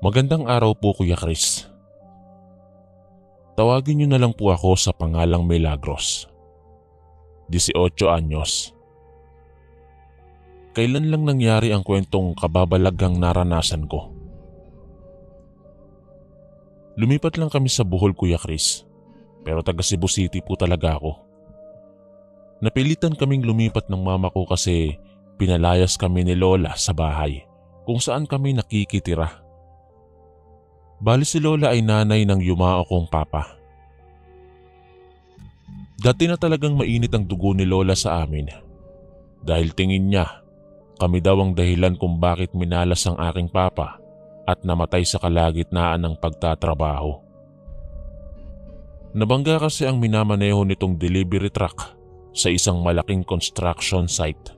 Magandang araw po Kuya Chris. Tawagin niyo na lang po ako sa pangalang Milagros. 18 anyos. Kailan lang nangyari ang kwentong kababalaghang naranasan ko? Lumipat lang kami sa Bohol Kuya Chris, pero taga Cebu City po talaga ako. Napilitan kaming lumipat ng mama ko kasi pinalayas kami ni Lola sa bahay kung saan kami nakikitira. Bali si Lola ay nanay ng yumao kong papa. Dati na talagang mainit ang dugo ni Lola sa amin dahil tingin niya kami daw ang dahilan kung bakit minalas ang aking papa at namatay sa kalagitnaan ng pagtatrabaho. Nabangga kasi ang minamaneho nitong delivery truck sa isang malaking construction site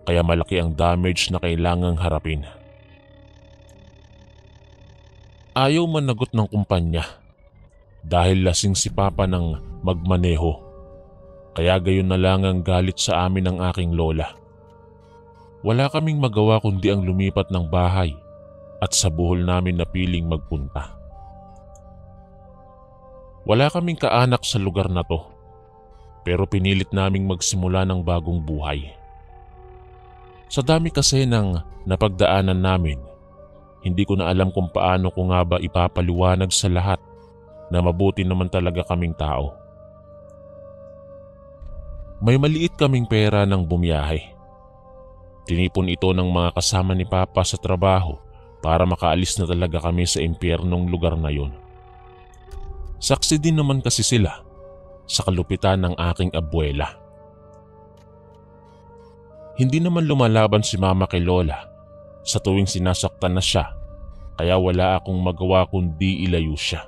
kaya malaki ang damage na kailangang harapin. Ayaw managot ng kumpanya dahil lasing si Papa ng magmaneho. Kaya gayon na lang ang galit sa amin ng aking lola. Wala kaming magawa kundi ang lumipat ng bahay at sa Bohol namin napiling magpunta. Wala kaming kaanak sa lugar na to pero pinilit naming magsimula ng bagong buhay. Sa dami kasi ng napagdaanan namin, hindi ko na alam kung paano ko nga ba ipapaliwanag sa lahat na mabuti naman talaga kaming tao. May maliit kaming pera nang bumiyahe. Tinipon ito ng mga kasama ni Papa sa trabaho para makaalis na talaga kami sa impyernong lugar na yon. Saksi din naman kasi sila sa kalupitan ng aking abuela. Hindi naman lumalaban si Mama kay Lola sa tuwing sinasaktan na siya, kaya wala akong magawa kundi ilayo siya.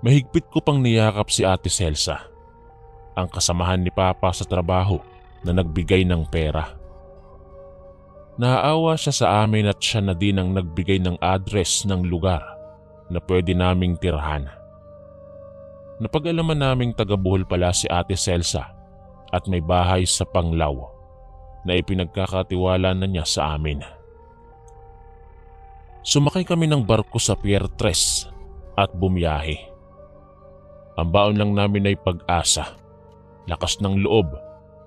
Mahigpit ko pang niyakap si Ate Celsa, ang kasamahan ni Papa sa trabaho na nagbigay ng pera. Naaawa siya sa amin at siya na din ang nagbigay ng address ng lugar na pwede naming tirahan. Napag-alaman naming taga Bohol pala si Ate Celsa at may bahay sa Panglao na ipinagkakatiwala na niya sa amin. Sumakay kami ng barko sa Pier 3 at bumiyahe. Ang baon lang namin ay pag-asa, lakas ng loob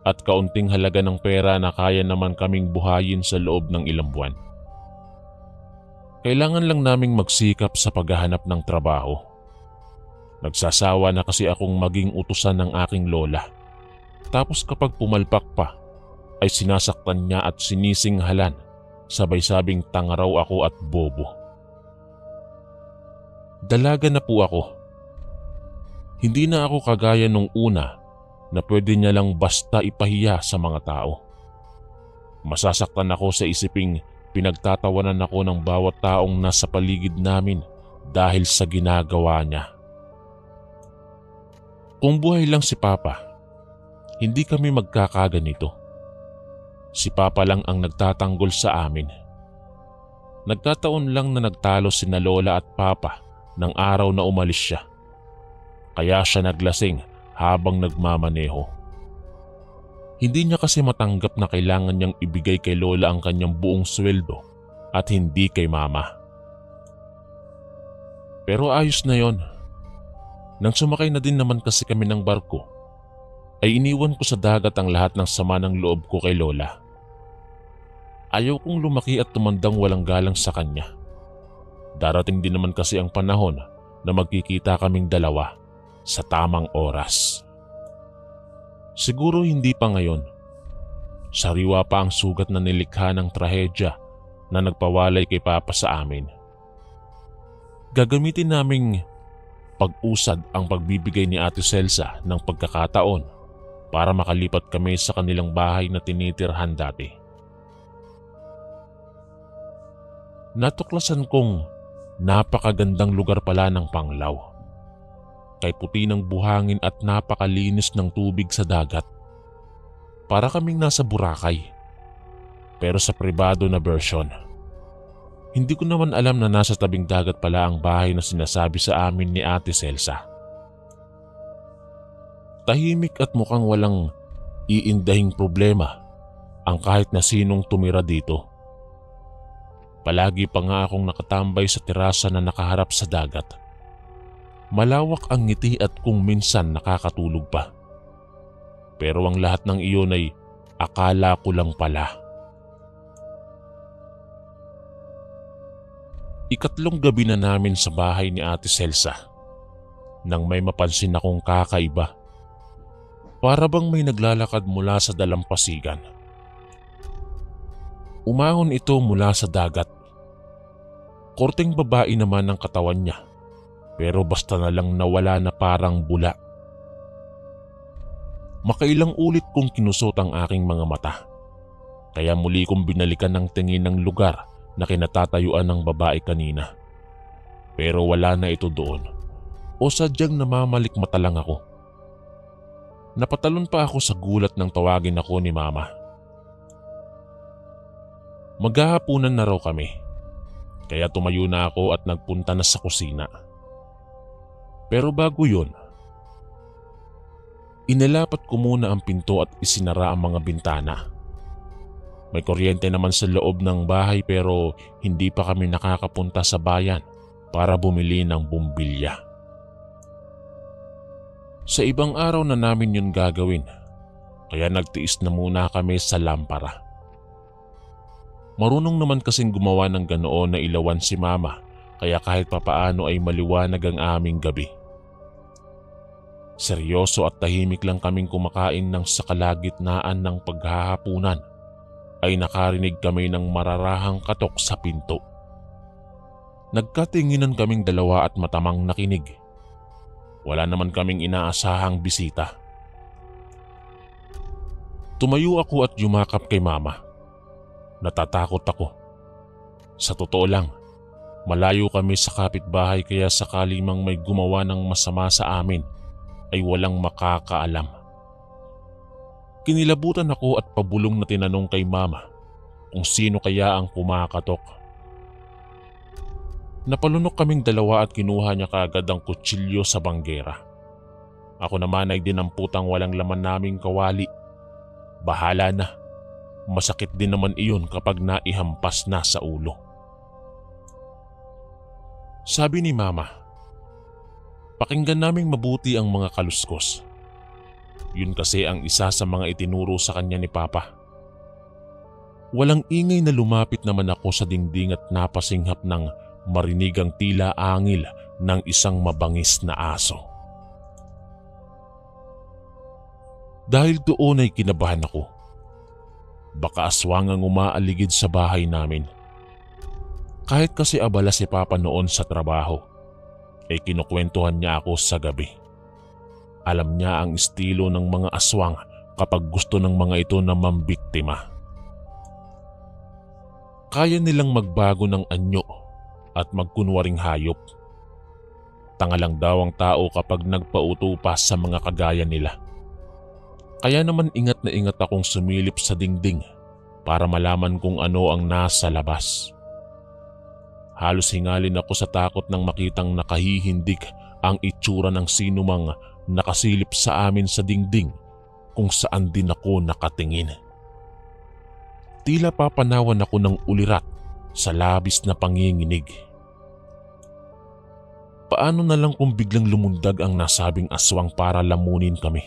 at kaunting halaga ng pera na kaya naman kaming buhayin sa loob ng ilang buwan. Kailangan lang naming magsikap sa paghahanap ng trabaho. Nagsasawa na kasi akong maging utusan ng aking lola. Tapos kapag pumalpak pa, ay sinasaktan niya at sinisinghalan, sabay sabing tanga raw ako at bobo. Dalaga na po ako. Hindi na ako kagaya nung una na pwede niya lang basta ipahiya sa mga tao. Masasaktan ako sa isiping pinagtatawanan ako ng bawat taong nasa paligid namin dahil sa ginagawa niya. Kung buhay lang si Papa, hindi kami magkakaganito. Si Papa lang ang nagtatanggol sa amin. Nagkataon lang na nagtalo sina Lola at Papa ng araw na umalis siya. Kaya siya naglasing habang nagmamaneho. Hindi niya kasi matanggap na kailangan niyang ibigay kay Lola ang kanyang buong sweldo at hindi kay Mama. Pero ayos na yon. Nang sumakay na din naman kasi kami ng barko, ay iniwan ko sa dagat ang lahat ng sama ng loob ko kay Lola. Ayaw kong lumaki at tumandang walang galang sa kanya. Darating din naman kasi ang panahon na magkikita kaming dalawa sa tamang oras. Siguro hindi pa ngayon. Sariwa pa ang sugat na nilikha ng trahedya na nagpawalay kay Papa sa amin. Gagamitin naming pag-usad ang pagbibigay ni Ate Celsa ng pagkakataon para makalipat kami sa kanilang bahay na tinitirhan dati. Natuklasan kong napakagandang lugar pala ng Panglao. Kay puti ng buhangin at napakalinis ng tubig sa dagat. Para kaming nasa Boracay, pero sa pribado na version. Hindi ko naman alam na nasa tabing dagat pala ang bahay na sinasabi sa amin ni Ate Celsa. Tahimik at mukhang walang iindahing problema ang kahit na sinong tumira dito. Palagi pa nga akong nakatambay sa terasa na nakaharap sa dagat. Malawak ang ngiti at kung minsan nakakatulog pa. Pero ang lahat ng iyon ay akala ko lang pala. Ikatlong gabi na namin sa bahay ni Ate Celsa nang may mapansin akong kakaiba. Para bang may naglalakad mula sa dalampasigan. Umahon ito mula sa dagat. Korteng babae naman ang katawan niya, pero basta na lang nawala na parang bula. Makailang ulit kong kinusot ang aking mga mata, kaya muli kong binalikan ng tingin ng lugar na kinatatayuan ng babae kanina. Pero wala na ito doon, o sadyang namamalikmata lang ako. Napatalon pa ako sa gulat nang tawagin ako ni Mama. Maghahapunan na raw kami, kaya tumayo na ako at nagpunta na sa kusina. Pero bago yun, inalapat ko muna ang pinto at isinara ang mga bintana. May kuryente naman sa loob ng bahay pero hindi pa kami nakakapunta sa bayan para bumili ng bumbilya. Sa ibang araw na namin yun gagawin, kaya nagtiis na muna kami sa lampara. Marunong naman kasing gumawa ng ganoon na ilawan si Mama, kaya kahit papaano ay maliwanag ang aming gabi. Seryoso at tahimik lang kaming kumakain ng sa kalagitnaan ng paghahapunan ay nakarinig kami ng mararahang katok sa pinto. Nagkatinginan kaming dalawa at matamang nakinig. Wala naman kaming inaasahang bisita. Tumayo ako at yumakap kay Mama. Natatakot ako. Sa totoo lang, malayo kami sa kapitbahay kaya sakali mang may gumawa ng masama sa amin ay walang makakaalam. Kinilabutan ako at pabulong na tinanong kay Mama kung sino kaya ang kumakatok. Napalunok kaming dalawa at kinuha niya kaagad ang kutsilyo sa banggera. Ako naman ay dinamputang walang laman naming kawali. Bahala na. Masakit din naman iyon kapag naihampas na sa ulo. Sabi ni Mama, pakinggan naming mabuti ang mga kaluskos. Yun kasi ang isa sa mga itinuro sa kanya ni Papa. Walang ingay na lumapit naman ako sa dingding at napasinghap ng marinig ang tila angil ng isang mabangis na aso. Dahil doon ay kinabahan ako. Baka aswang ang umaaligid sa bahay namin. Kahit kasi abala si Papa noon sa trabaho, ay kinukwentuhan niya ako sa gabi. Alam niya ang estilo ng mga aswang kapag gusto ng mga ito na mambiktima. Kaya nilang magbago ng anyo at magkunwaring hayop. Tanga lang daw ang tao kapag nagpauto pa sa mga kagaya nila. Kaya naman ingat na ingat akong sumilip sa dingding para malaman kung ano ang nasa labas. Halos hingalin ako sa takot nang makitang nakahihindig ang itsura ng sinumang nakasilip sa amin sa dingding kung saan din ako nakatingin. Tila papanawan ako ng ulirat sa labis na panginginig. Paano na lang kung biglang lumundag ang nasabing aswang para lamunin kami?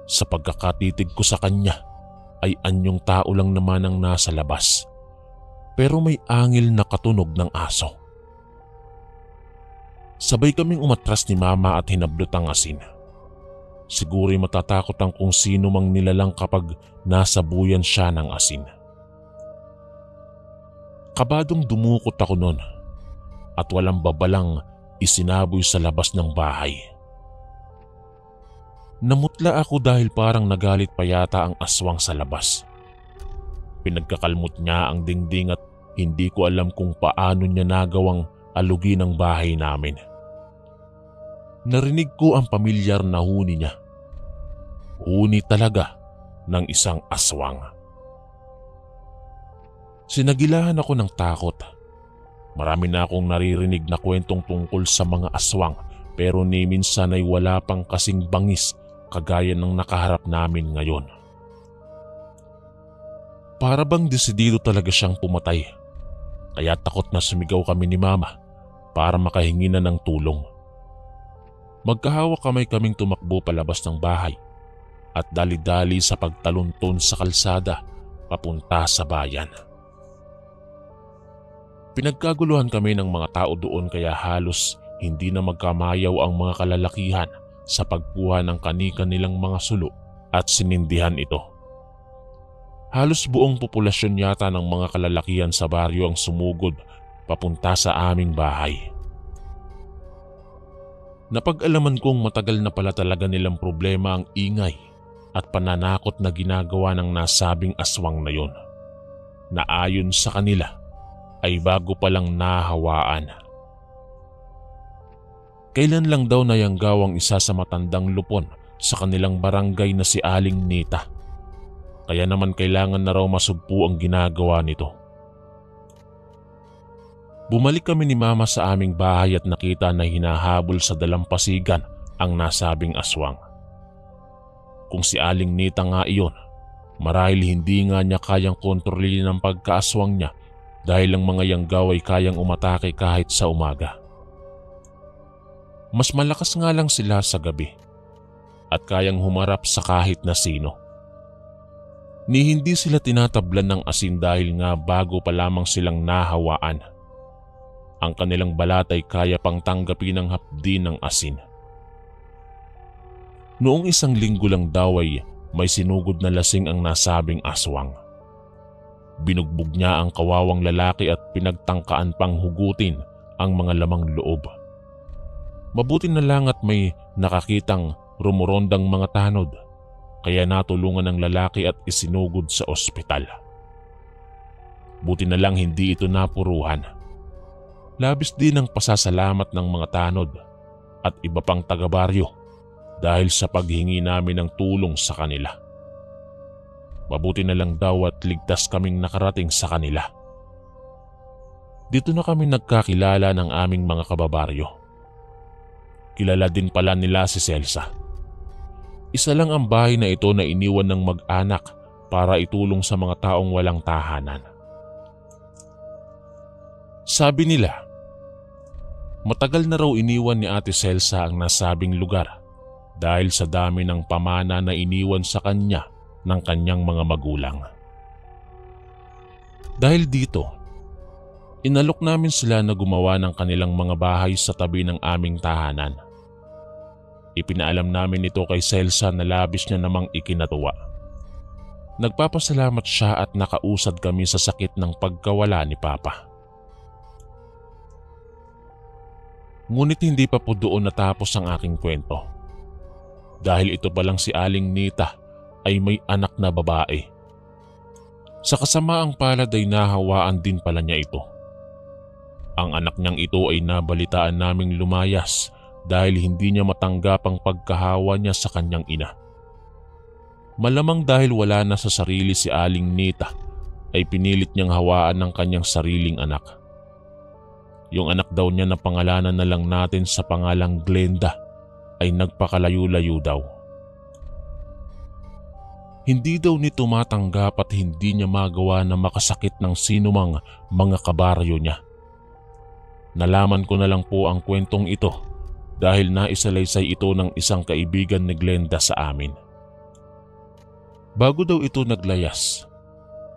Sa pagkakatitig ko sa kanya ay anyong tao lang naman ang nasa labas, pero may angil na katunog ng aso. Sabay kaming umatras ni Mama at hinablot ang asin. Siguro'y matatakot ang kung sino mang nilalang kapag nasabuyan siya ng asin. Kabadong dumukot ako noon at walang babalang isinaboy sa labas ng bahay. Namutla ako dahil parang nagalit pa yata ang aswang sa labas. Pinagkakalmot niya ang dingding at hindi ko alam kung paano niya nagawang alugin ang bahay namin. Narinig ko ang pamilyar na huni niya. Huni talaga ng isang aswang. Sinagilahan ako ng takot. Marami na akong naririnig na kwentong tungkol sa mga aswang pero ni minsan ay wala pang kasing bangis kagaya ng nakaharap namin ngayon. Para bang desidido talaga siyang pumatay kaya takot na sumigaw kami ni Mama para makahingi na ng tulong. Magkahawak kaming tumakbo palabas ng bahay at dali-dali sa pagtalunton sa kalsada papunta sa bayan. Pinagkaguluhan kami ng mga tao doon kaya halos hindi na magkamayaw ang mga kalalakihan sa pagkuha ng kani-kanilang mga sulo at sinindihan ito. Halos buong populasyon yata ng mga kalalakihan sa baryo ang sumugod papunta sa aming bahay. Napag-alaman kong matagal na pala talaga nilang problema ang ingay at pananakot na ginagawa ng nasabing aswang na yon, na ayon sa kanila ay bago palang nahawaan. Kailan lang daw nayanggaw ang isa sa matandang lupon sa kanilang barangay na si Aling Nita, kaya naman kailangan na raw masugpo ang ginagawa nito. Bumalik kami ni Mama sa aming bahay at nakita na hinahabol sa dalampasigan ang nasabing aswang. Kung si Aling Nita nga iyon, marahil hindi nga niya kayang kontrolin ang pagkaaswang niya dahil ang mga yanggaw ay kayang umatake kahit sa umaga. Mas malakas nga lang sila sa gabi at kayang humarap sa kahit na sino. Ni hindi sila tinatablan ng asin dahil nga bago pa lamang silang nahawaan. Ang kanilang balat ay kaya pang tanggapin ng hapdi ng asin. Noong isang linggo lang daw ay may sinugod na lasing ang nasabing aswang. Binugbog niya ang kawawang lalaki at pinagtangkaan pang hugutin ang mga lamang loob. Mabuti na lang at may nakakitang rumurondang mga tanod, kaya natulungan ng lalaki at isinugod sa ospital. Buti na lang hindi ito napuruhan. Labis din ang pasasalamat ng mga tanod at iba pang taga-baryo dahil sa paghingi namin ng tulong sa kanila. Mabuti na lang daw at ligtas kaming nakarating sa kanila. Dito na kami nagkakilala ng aming mga kababaryo. Kilala din pala nila si Celsa. Isa lang ang bahay na ito na iniwan ng mag-anak para itulong sa mga taong walang tahanan. Sabi nila, matagal na raw iniwan ni Ate Celsa ang nasabing lugar dahil sa dami ng pamana na iniwan sa kanya ng kanyang mga magulang. Dahil dito, inalok namin sila na gumawa ng kanilang mga bahay sa tabi ng aming tahanan. Ipinaalam namin ito kay Celsa na labis niya namang ikinatuwa. Nagpapasalamat siya at nakausad kami sa sakit ng pagkawala ni Papa. Ngunit hindi pa po doon natapos ang aking kwento. Dahil ito palang si Aling Nita ay may anak na babae. Sa kasamaang palad ay nahawaan din pala niya ito. Ang anak niyang ito ay nabalitaan naming lumayas dahil hindi niya matanggap ang pagkahawa niya sa kanyang ina. Malamang dahil wala na sa sarili si Aling Nita ay pinilit niyang hawaan ng kanyang sariling anak. Yung anak daw niya na pangalanan na lang natin sa pangalang Glenda ay nagpakalayo-layo daw. Hindi daw nito matanggap at hindi niya magawa na makasakit ng sinumang mga kabaryo niya. Nalaman ko na lang po ang kwentong ito dahil naisalaysay ito ng isang kaibigan ni Glenda sa amin. Bago daw ito naglayas,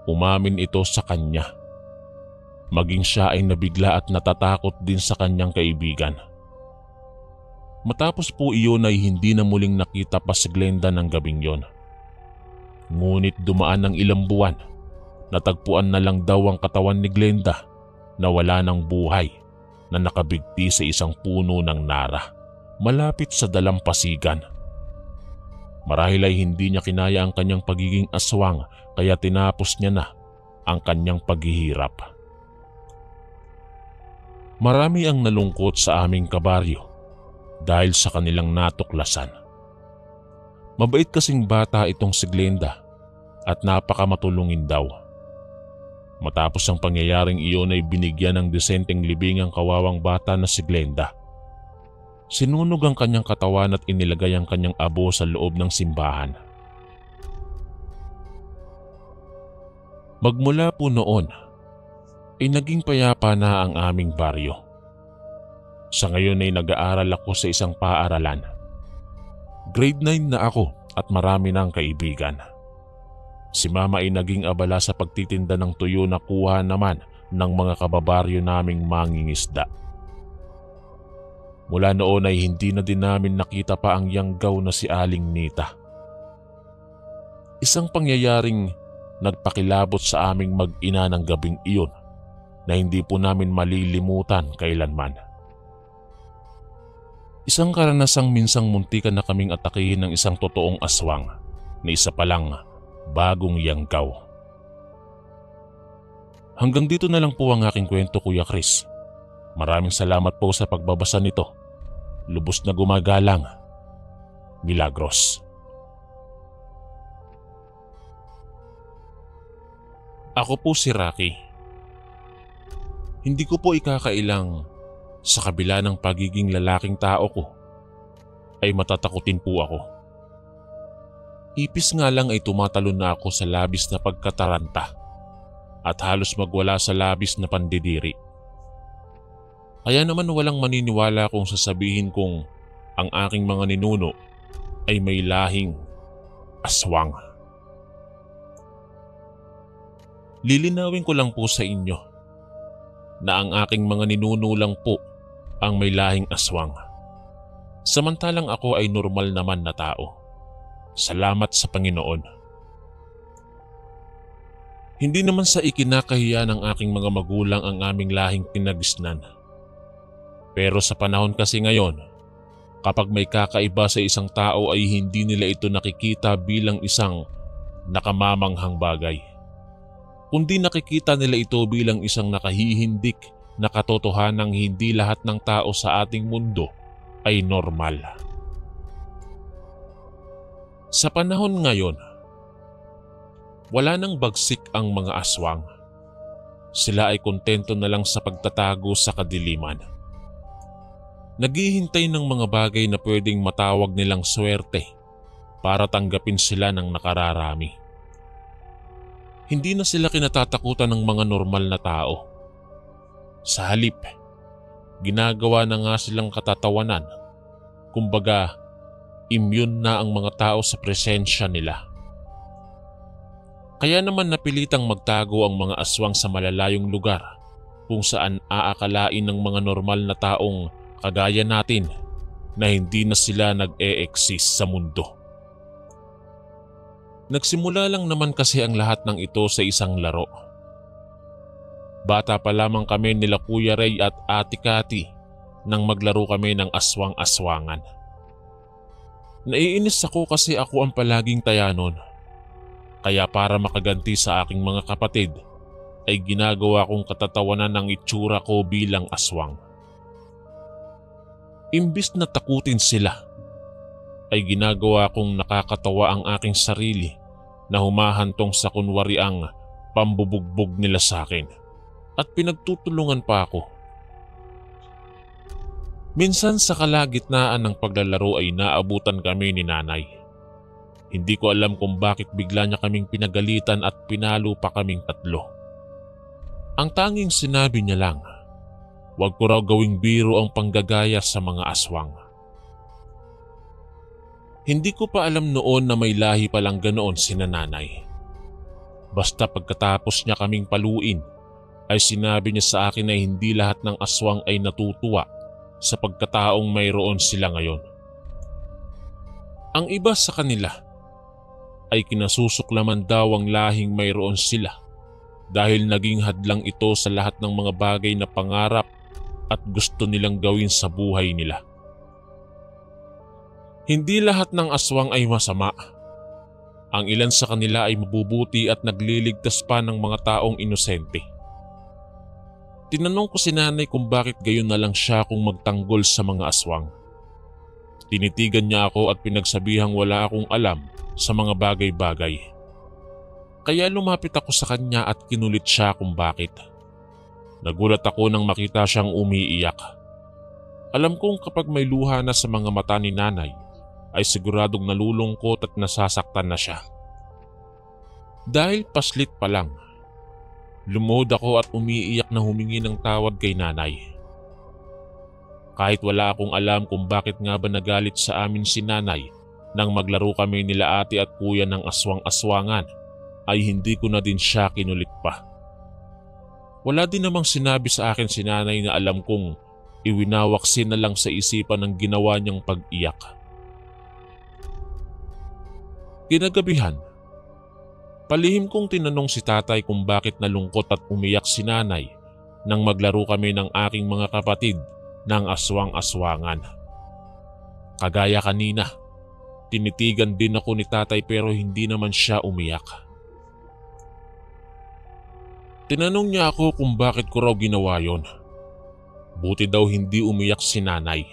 umamin ito sa kanya. Maging siya ay nabigla at natatakot din sa kanyang kaibigan. Matapos po iyon ay hindi na muling nakita pa si Glenda ng gabing yon. Ngunit dumaan ng ilang buwan, natagpuan na lang daw ang katawan ni Glenda na wala ng buhay na nakabigti sa isang puno ng nara malapit sa dalampasigan. Marahil ay hindi niya kinaya ang kanyang pagiging aswang kaya tinapos niya na ang kanyang paghihirap. Marami ang nalungkot sa aming kabaryo dahil sa kanilang natuklasan. Mabait kasing bata itong si Glenda at napakamatulungin daw. Matapos ang pangyayaring iyon ay binigyan ng disenteng libing ang kawawang bata na si Glenda. Sinunog ang kanyang katawan at inilagay ang kanyang abo sa loob ng simbahan. Magmula po noon, ay naging payapa na ang aming baryo. Sa ngayon ay nag-aaral ako sa isang paaralan. Grade 9 na ako at marami na ang kaibigan. Si mama ay naging abala sa pagtitinda ng tuyo na kuha naman ng mga kababaryo naming mangingisda. Mula noon ay hindi na din namin nakita pa ang yanggaw na si Aling Nita. Isang pangyayaring nagpakilabot sa aming mag-ina ng gabing iyon na hindi po namin malilimutan kailanman. Isang karanasang minsang muntikan na kaming atakihin ng isang totoong aswang na isa palang bagong yanggaw. Hanggang dito na lang po ang aking kwento, Kuya Chris. Maraming salamat po sa pagbabasa nito. Lubos na gumagalang, Milagros. Ako po si Rocky. Hindi ko po ikakailang sa kabila ng pagiging lalaking tao ko ay matatakutin po ako. Ipis nga lang ay tumatalon na ako sa labis na pagkataranta at halos magwala sa labis na pandidiri. Kaya naman walang maniniwala kung sasabihin kong ang aking mga ninuno ay may lahing aswang. Lilinawin ko lang po sa inyo na ang aking mga ninuno lang po ang may lahing aswang. Samantalang ako ay normal naman na tao. Salamat sa Panginoon. Hindi naman sa ikinakahiya ng aking mga magulang ang aming lahing pinagisnan. Pero sa panahon kasi ngayon, kapag may kakaiba sa isang tao ay hindi nila ito nakikita bilang isang nakamamanghang bagay. Kundi nakikita nila ito bilang isang nakahihindik na katotohanang hindi lahat ng tao sa ating mundo ay normal. Sa panahon ngayon, wala nang bagsik ang mga aswang. Sila ay kontento na lang sa pagtatago sa kadiliman. Naghihintay ng mga bagay na pwedeng matawag nilang swerte para tanggapin sila ng nakararami. Hindi na sila kinatatakutan ng mga normal na tao. Sa halip, ginagawa na nga silang katatawanan. Kumbaga, immune na ang mga tao sa presensya nila. Kaya naman napilitang magtago ang mga aswang sa malalayong lugar kung saan aakalain ng mga normal na taong kagaya natin na hindi na sila nag-e-exist sa mundo. Nagsimula lang naman kasi ang lahat ng ito sa isang laro. Bata pa lamang kami nila Kuya Ray at Ate Cathy nang maglaro kami ng aswang-aswangan. Naiinis ako kasi ako ang palaging taya nun. Kaya para makaganti sa aking mga kapatid ay ginagawa kong katatawanan ng itsura ko bilang aswang. Imbis na takutin sila, ay ginagawa kong nakakatawa ang aking sarili na humahantong sa kunwariang pambubugbog nila sa akin at pinagtutulungan pa ako. Minsan sa kalagitnaan ng paglalaro ay naabutan kami ni nanay. Hindi ko alam kung bakit bigla niya kaming pinagalitan at pinalo pa kaming tatlo. Ang tanging sinabi niya lang, huwag ko raw gawing biro ang panggagaya sa mga aswang. Hindi ko pa alam noon na may lahi palang ganoon si nanay. Basta pagkatapos niya kaming paluin, ay sinabi niya sa akin na hindi lahat ng aswang ay natutuwa sa pagkataong mayroon sila ngayon. Ang iba sa kanila ay kinasusuklaman daw ang lahing mayroon sila dahil naging hadlang ito sa lahat ng mga bagay na pangarap at gusto nilang gawin sa buhay nila. Hindi lahat ng aswang ay masama. Ang ilan sa kanila ay mabubuti at nagliligtas pa ng mga taong inosente. Tinanong ko si nanay kung bakit gayon na lang siya kung magtanggol sa mga aswang. Tinitigan niya ako at pinagsabihang wala akong alam sa mga bagay-bagay. Kaya lumapit ako sa kanya at kinulit siya kung bakit. Nagulat ako nang makita siyang umiiyak. Alam kong kapag may luha na sa mga mata ni nanay, ay siguradong nalulungkot at nasasaktan na siya. Dahil paslit pa lang, Lumuhod ako at umiiyak na humingi ng tawad kay nanay. Kahit wala akong alam kung bakit nga ba nagalit sa amin si nanay nang maglaro kami nila ate at kuya ng aswang-aswangan, ay hindi ko na din siya kinulit pa. Wala din namang sinabi sa akin si nanay na alam kong iwinawaksin na lang sa isipan ng ginawa niyang pag-iyak. Kinagabihan, palihim kong tinanong si tatay kung bakit nalungkot at umiyak si nanay nang maglaro kami ng aking mga kapatid ng aswang-aswangan. Kagaya kanina, tinitigan din ako ni tatay pero hindi naman siya umiyak. Tinanong niya ako kung bakit ko raw ginawa yon. Buti daw hindi umiyak si nanay.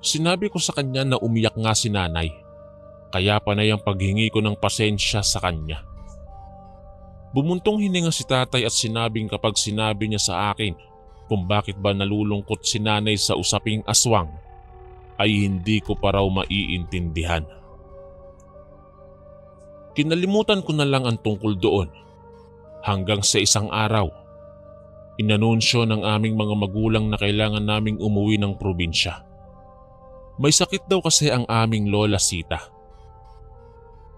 Sinabi ko sa kanya na umiyak nga si nanay, kaya panay ang paghingi ko ng pasensya sa kanya. Bumuntong hininga si tatay at sinabing kapag sinabi niya sa akin kung bakit ba nalulungkot si nanay sa usaping aswang, ay hindi ko pa raw maiintindihan. Kinalimutan ko na lang ang tungkol doon hanggang sa isang araw, inanunsyo ng aming mga magulang na kailangan naming umuwi ng probinsya. May sakit daw kasi ang aming lola Sita.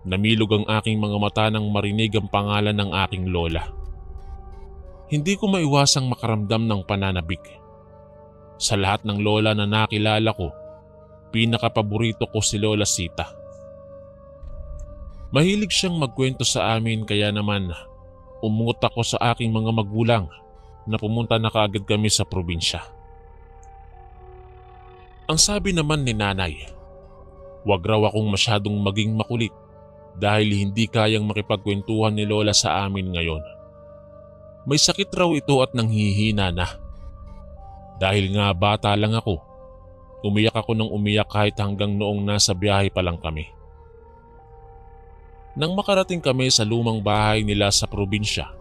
Namilog ang aking mga mata nang marinig ang pangalan ng aking lola. Hindi ko maiwasang makaramdam ng pananabik. Sa lahat ng lola na nakilala ko, pinakapaborito ko si Lola Sita. Mahilig siyang magkwento sa amin kaya naman umungot ako sa aking mga magulang na pumunta na kaagad kami sa probinsya. Ang sabi naman ni nanay, wag raw akong masyadong maging makulit dahil hindi kayang makipagkwentuhan ni Lola sa amin ngayon. May sakit raw ito at nanghihina na. Dahil nga bata lang ako, umiyak ako ng umiyak kahit hanggang noong nasa biyahe pa lang kami. Nang makarating kami sa lumang bahay nila sa probinsya,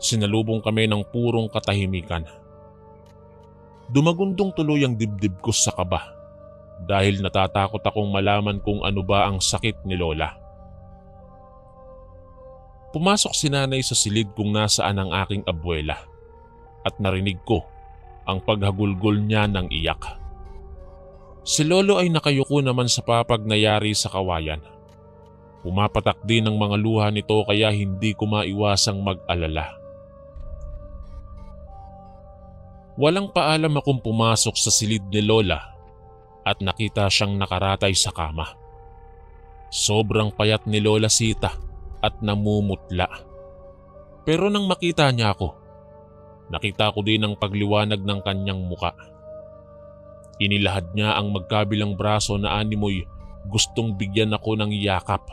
sinalubong kami ng purong katahimikan. Dumagundong tuloy ang dibdib ko sa kaba dahil natatakot akong malaman kung ano ba ang sakit ni Lola. Pumasok si nanay sa silid kung nasaan ang aking abuela at narinig ko ang paghagulgol niya ng iyak. Si Lolo ay nakayuko naman sa papag na yari sa kawayan. Pumapatak din ang mga luha nito kaya hindi ko maiwasang mag-alala. Walang paalam akong pumasok sa silid ni Lola at nakita siyang nakaratay sa kama. Sobrang payat ni Lola Sita at namumutla. Pero nang makita niya ako, nakita ko din ang pagliwanag ng kanyang muka. Inilahad niya ang magkabilang braso na animoy gustong bigyan ako ng yakap.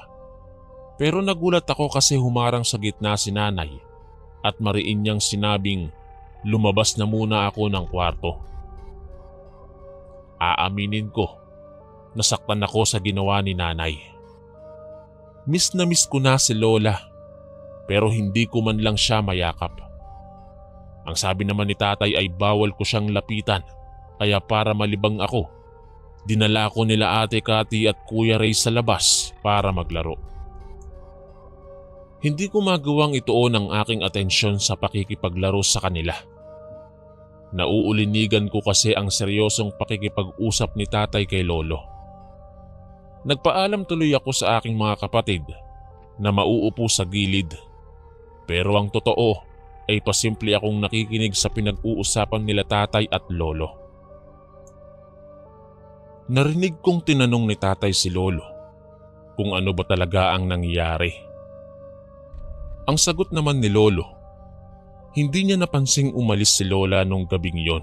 Pero nagulat ako kasi humarang sa gitna si nanay at mariin niyang sinabing lumabas na muna ako ng kwarto. Aaminin ko, nasaktan ako sa ginawa ni nanay. Miss na miss ko na si Lola pero hindi ko man lang siya mayakap. Ang sabi naman ni tatay ay bawal ko siyang lapitan kaya para malibang ako, dinala ako nila Ate Cathy at Kuya Ray sa labas para maglaro. Hindi ko magawang ituon ang aking atensyon sa pakikipaglaro sa kanila. Nauulinigan ko kasi ang seryosong pakikipag-usap ni tatay kay Lolo. Nagpaalam tuloy ako sa aking mga kapatid na mauupo sa gilid. Pero ang totoo ay pasimple akong nakikinig sa pinag-uusapan nila tatay at lolo. Narinig kong tinanong ni tatay si Lolo kung ano ba talaga ang nangyari. Ang sagot naman ni Lolo, hindi niya napansing umalis si Lola nung gabing yon.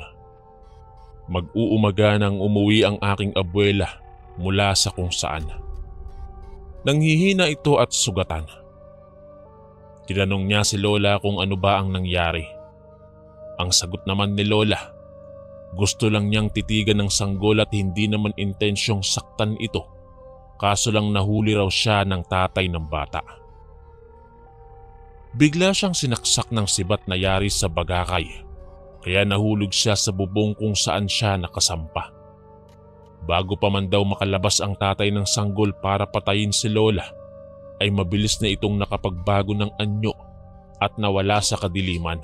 Mag-uumaga nang umuwi ang aking abuela mula sa kung saan. Nanghihina ito at sugatan. Tinanong niya si Lola kung ano ba ang nangyari. Ang sagot naman ni Lola, gusto lang niyang titigan ng sanggol at hindi naman intensyong saktan ito, kaso lang nahuli raw siya ng tatay ng bata. Bigla siyang sinaksak ng sibat na yari sa bagakay, kaya nahulog siya sa bubong kung saan siya nakasampa. Bago pa man daw makalabas ang tatay ng sanggol para patayin si Lola, ay mabilis na itong nakapagbago ng anyo at nawala sa kadiliman.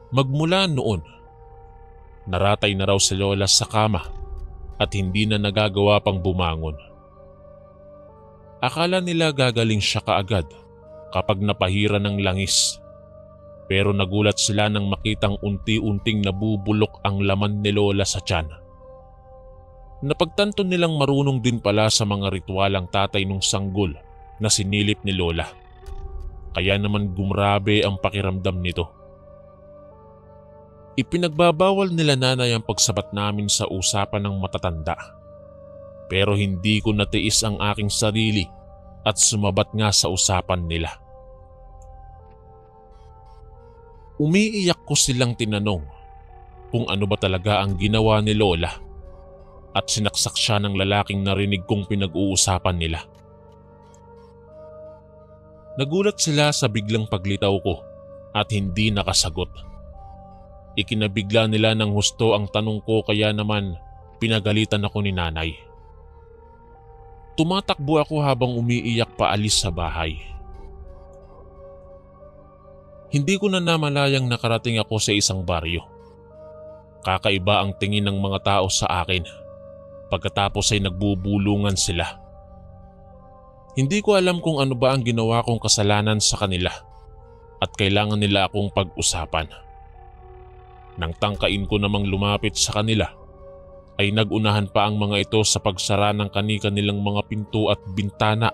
Magmula noon, naratay na raw si Lola sa kama at hindi na nagagawa pang bumangon. Akala nila gagaling siya kaagad kapag napahira ng langis, pero nagulat sila nang makitang unti-unting nabubulok ang laman ni Lola sa tiyan. Napagtanto nilang marunong din pala sa mga ritual ang tatay nung sanggol na sinilip ni Lola, kaya naman gumrabe ang pakiramdam nito. Ipinagbabawal nila nanay ang pagsabat namin sa usapan ng matatanda, pero hindi ko natiis ang aking sarili at sumabat nga sa usapan nila. Umiiyak ko silang tinanong kung ano ba talaga ang ginawa ni Lola at sinaksak siya ng lalaking narinig kong pinag-uusapan nila. Nagulat sila sa biglang paglitaw ko at hindi nakasagot. Ikinabigla nila ng husto ang tanong ko kaya naman pinagalitan ako ni nanay. Tumatakbo ako habang umiiyak paalis sa bahay. Hindi ko na namalayang nakarating ako sa isang baryo. Kakaiba ang tingin ng mga tao sa akin. Pagkatapos ay nagbubulungan sila. Hindi ko alam kung ano ba ang ginawa kong kasalanan sa kanila at kailangan nila akong pag-usapan. Nang tangkain ko namang lumapit sa kanila, ay nagunahan pa ang mga ito sa pagsara ng kani-kanilang mga pinto at bintana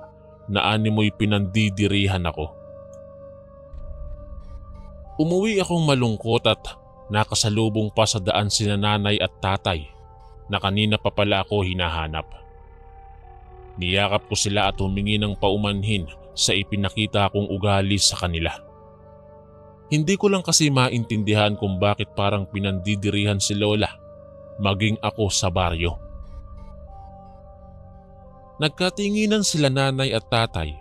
na animoy pinandidirihan ako. Umuwi akong malungkot at nakasalubong pa sa daan sina nanay at tatay na kanina pa pala ako hinahanap. Niyakap ko sila at humingi ng paumanhin sa ipinakita kong ugali sa kanila. Hindi ko lang kasi maintindihan kung bakit parang pinandidirihan si Lola, maging ako sa baryo. Nagkatinginan sila nanay at tatay,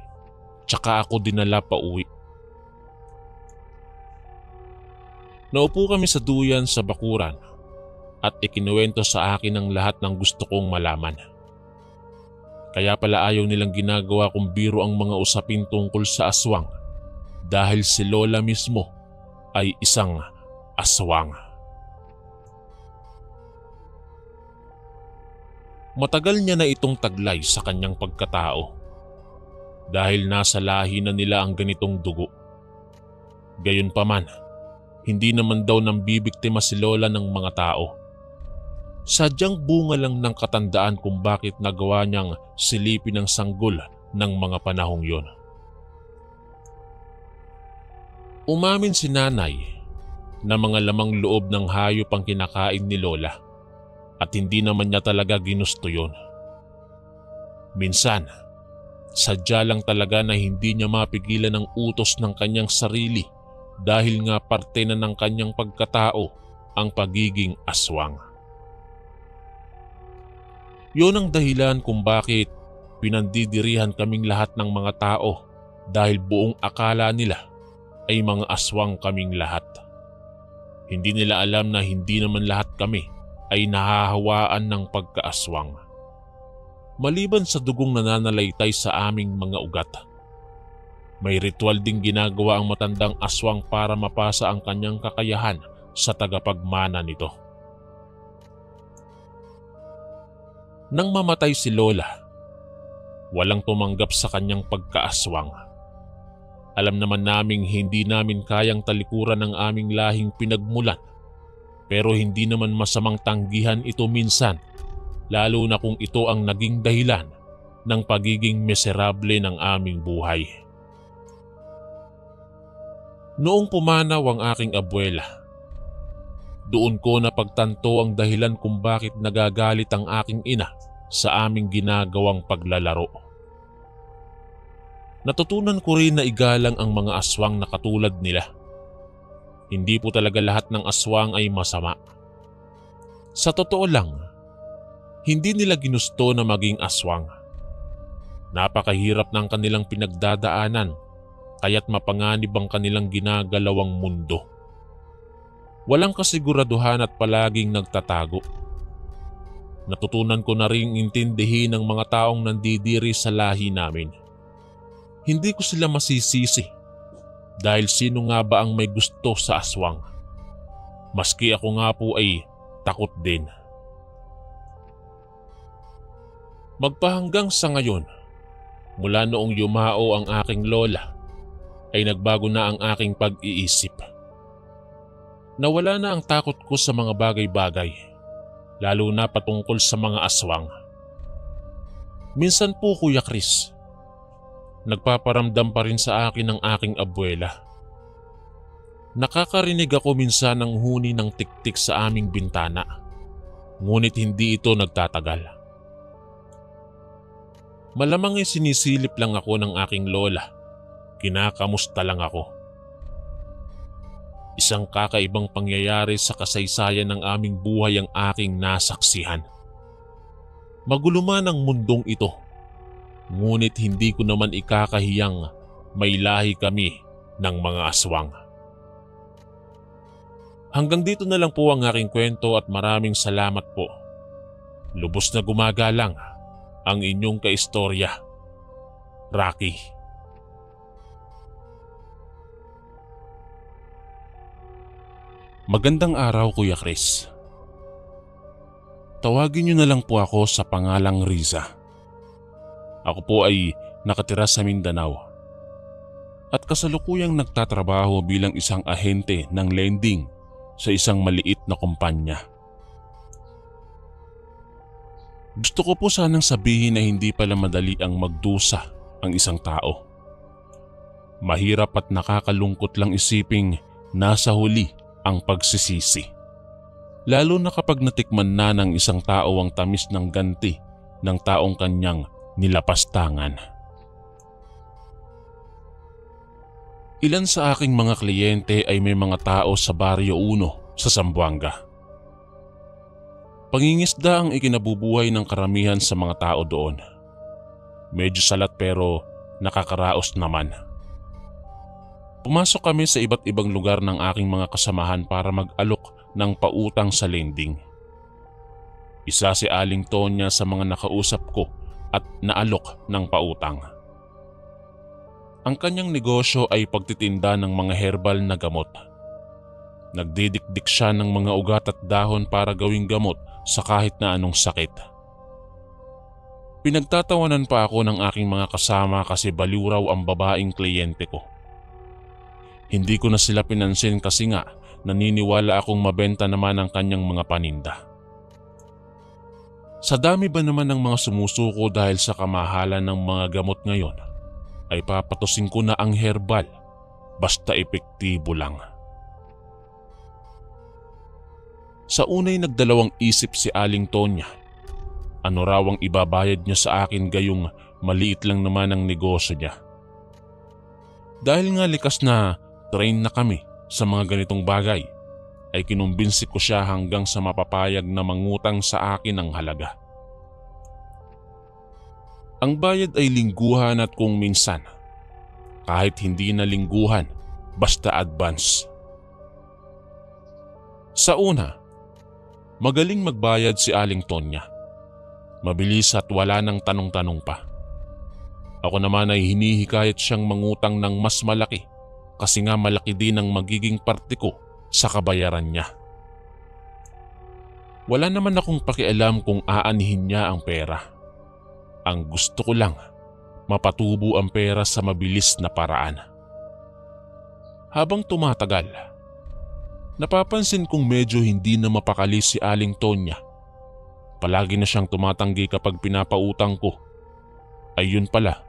tsaka ako dinala pa uwi. Naupo kami sa duyan sa bakuran at ikinuwento sa akin ang lahat ng gusto kong malaman. Kaya pala ayaw nilang ginagawa kong biro ang mga usapin tungkol sa aswang dahil si Lola mismo ay isang aswang. Matagal niya na itong taglay sa kanyang pagkatao dahil nasa lahi na nila ang ganitong dugo. Gayunpaman, hindi naman daw nang bibiktima si Lola ng mga tao. Sadyang bunga lang ng katandaan kung bakit nagawa niyang silipin ng sanggol ng mga panahong yon. Umamin si nanay na mga lamang loob ng hayop ang kinakain ni Lola at hindi naman niya talaga ginusto yon. Minsan, sadya lang talaga na hindi niya mapigilan ang utos ng kanyang sarili dahil nga parte na ng kanyang pagkatao ang pagiging aswang. Yon ang dahilan kung bakit pinandidirihan kaming lahat ng mga tao dahil buong akala nila ay mga aswang kaming lahat. Hindi nila alam na hindi naman lahat kami ay nahahawaan ng pagkaaswang. Maliban sa dugong nananalaytay sa aming mga ugat, may ritual ding ginagawa ang matandang aswang para mapasa ang kanyang kakayahan sa tagapagmana nito. Nang mamatay si Lola, walang tumanggap sa kanyang pagkaaswang. Alam naman naming hindi namin kayang talikuran ang aming lahing pinagmulan, pero hindi naman masamang tanggihan ito minsan, lalo na kung ito ang naging dahilan ng pagiging miserable ng aming buhay. Noong pumanaw ang aking abuela, doon ko napagtanto ang dahilan kung bakit nagagalit ang aking ina sa aming ginagawang paglalaro. Natutunan ko rin na igalang ang mga aswang na katulad nila. Hindi po talaga lahat ng aswang ay masama. Sa totoo lang, hindi nila ginusto na maging aswang. Napakahirap ng kanilang pinagdadaanan kaya't mapanganib ang kanilang ginagalawang mundo. Walang kasiguraduhan at palaging nagtatago. Natutunan ko na ring intindihin ng mga taong nandidiri sa lahi namin. Hindi ko sila masisisi dahil sino nga ba ang may gusto sa aswang? Maski ako nga po ay takot din. Magpahanggang sa ngayon, mula noong yumao ang aking lola, ay nagbago na ang aking pag-iisip. Nawala na ang takot ko sa mga bagay-bagay, lalo na patungkol sa mga aswang. Minsan po, Kuya Chris, nagpaparamdam pa rin sa akin ng aking abuela. Nakakarinig ako minsan ng huni ng tiktik sa aming bintana, ngunit hindi ito nagtatagal. Malamang ay sinisilip lang ako ng aking lola. Kinakamusta lang ako. Isang kakaibang pangyayari sa kasaysayan ng aming buhay ang aking nasaksihan. Magulo man ang mundong ito, ngunit hindi ko naman ikakahiyang may lahi kami ng mga aswang. Hanggang dito na lang po ang aking kwento at maraming salamat po. Lubos na gumagalang ang inyong kaistorya, Rocky. Magandang araw, Kuya Chris. Tawagin niyo na lang po ako sa pangalang Riza. Ako po ay nakatira sa Mindanao at kasalukuyang nagtatrabaho bilang isang ahente ng lending sa isang maliit na kumpanya. Gusto ko po sanang sabihin na hindi pala madali ang magdusa ang isang tao. Mahirap at nakakalungkot lang isiping nasa huli ang pagsisisi. Lalo na kapag natikman na ng isang tao ang tamis ng ganti ng taong kanyang nilapastangan. Ilan sa aking mga kliyente ay may mga tao sa Barrio 1 sa Zamboanga. Pangingisda ang ikinabubuhay ng karamihan sa mga tao doon. Medyo salat pero nakakaraos naman. Pumasok kami sa iba't ibang lugar ng aking mga kasamahan para mag-alok ng pautang sa lending. Isa si Aling Tonya sa mga nakausap ko at naalok ng pautang. Ang kanyang negosyo ay pagtitinda ng mga herbal na gamot. Nagdidikdik siya ng mga ugat at dahon para gawing gamot sa kahit na anong sakit. Pinagtatawanan pa ako ng aking mga kasama kasi baliw raw ang babaeng kliyente ko. Hindi ko na sila pinansin kasi nga naniniwala akong mabenta naman ang kanyang mga paninda. Sa dami ba naman ng mga sumusuko dahil sa kamahalan ng mga gamot ngayon, ay papatusin ko na ang herbal basta epektibo lang. Sa unay nagdalawang isip si Aling Tonya. Ano raw ang ibabayad niya sa akin gayong maliit lang naman ang negosyo niya. Dahil nga likas na train na kami sa mga ganitong bagay, ay kinumbinsi ko siya hanggang sa mapapayag na mangutang sa akin ng halaga. Ang bayad ay lingguhan at kung minsan, kahit hindi na lingguhan, basta advance. Sa una, magaling magbayad si Aling Tonya. Mabilis at wala nang tanong-tanong pa. Ako naman ay hinihikayat siyang mangutang ng mas malaki kasi nga malaki din ang magiging parte ko sa kabayaran niya. Wala naman akong pakialam kung aanihin niya ang pera. Ang gusto ko lang, mapatubo ang pera sa mabilis na paraan. Habang tumatagal, napapansin kong medyo hindi na mapakali si Aling Tonya. Palagi na siyang tumatanggi kapag pinapautang ko. Ay yun pala,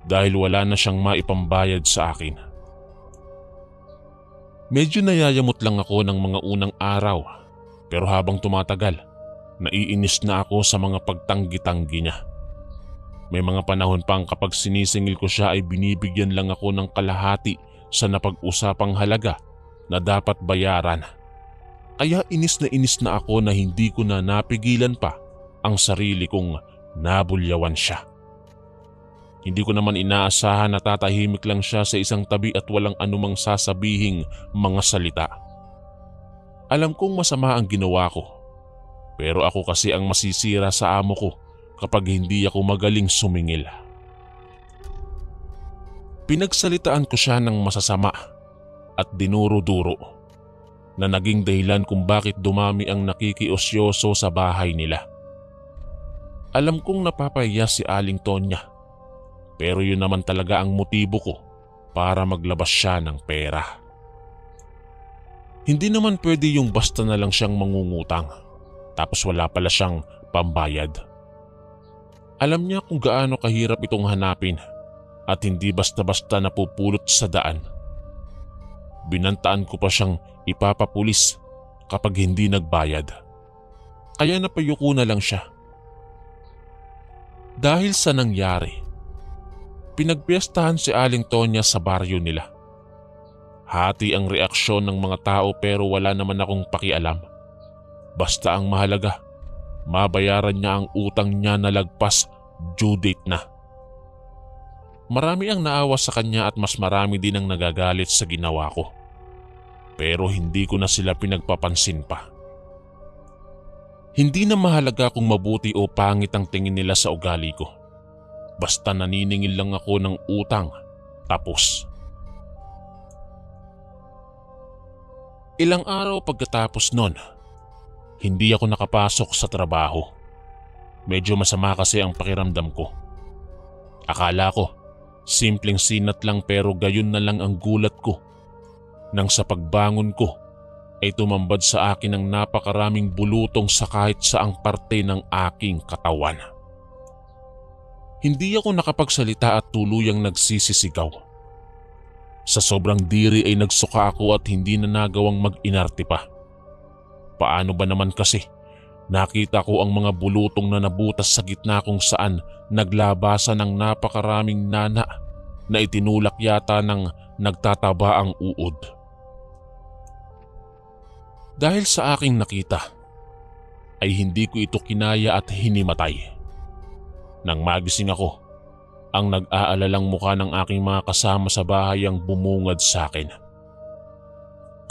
dahil wala na siyang maipambayad sa akin. Medyo nayayamot lang ako ng mga unang araw, pero habang tumatagal, naiinis na ako sa mga pagtanggi-tanggi niya. May mga panahon pang kapag sinisingil ko siya ay binibigyan lang ako ng kalahati sa napag-usapang halaga na dapat bayaran. Kaya inis na ako na hindi ko na napigilan pa ang sarili kong nabulyawan siya. Hindi ko naman inaasahan na tatahimik lang siya sa isang tabi at walang anumang sasabihing mga salita. Alam kong masama ang ginawa ko, pero ako kasi ang masisira sa amo ko kapag hindi ako magaling sumingil. Pinagsalitaan ko siya ng masasama at dinuro-duro na naging dahilan kung bakit dumami ang nakikiosyoso sa bahay nila. Alam kong napapahiya si Aling Tonya, pero yun naman talaga ang motibo ko para maglabas siya ng pera. Hindi naman pwede yung basta na lang siyang mangungutang tapos wala pala siyang pambayad. Alam niya kung gaano kahirap itong hanapin at hindi basta-basta napupulot sa daan. Binantaan ko pa siyang ipapapulis kapag hindi nagbayad. Kaya napayuko na lang siya. Dahil sa nangyari, pinagpiestahan si Aling Tonya sa baryo nila. Hati ang reaksyon ng mga tao pero wala naman akong pakialam. Basta ang mahalaga, mabayaran niya ang utang niya na lagpas due date na. Marami ang naawa sa kanya at mas marami din ang nagagalit sa ginawa ko. Pero hindi ko na sila pinagpapansin pa. Hindi na mahalaga kung mabuti o pangit ang tingin nila sa ugali ko. Basta naniningil lang ako ng utang, tapos. Ilang araw pagkatapos nun, hindi ako nakapasok sa trabaho. Medyo masama kasi ang pakiramdam ko. Akala ko, simpleng sinat lang pero gayon na lang ang gulat ko. Nang sa pagbangon ko, ay tumambad sa akin ang napakaraming bulutong sa kahit saang parte ng aking katawan. Hindi ako nakapagsalita at tuluyang nagsisisigaw. Sa sobrang diri ay nagsuka ako at hindi na nagawang mag-inarte pa. Paano ba naman kasi? Nakita ko ang mga bulutong na nabutas sa gitna kung saan naglabasan ng napakaraming nana na itinulak yata ng nagtataba ang uod. Dahil sa aking nakita, ay hindi ko ito kinaya at hinimatay. Nang magising ako, ang nag-aalalang mukha ng aking mga kasama sa bahay ang bumungad sa akin.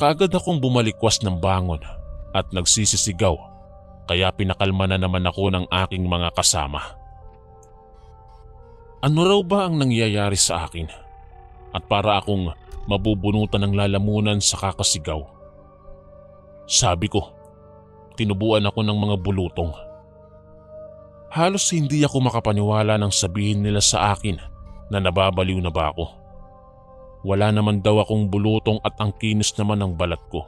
Kaagad akong bumalikwas ng bangon at nagsisisigaw, kaya pinakalma na naman ako ng aking mga kasama. Ano raw ba ang nangyayari sa akin? At para akong mabubunutan ng lalamunan sa kakasigaw. Sabi ko, tinubuan ako ng mga bulutong. Halos hindi ako makapaniwala nang sabihin nila sa akin na nababaliw na ba ako. Wala naman daw akong bulutong at ang kinis naman ng balat ko.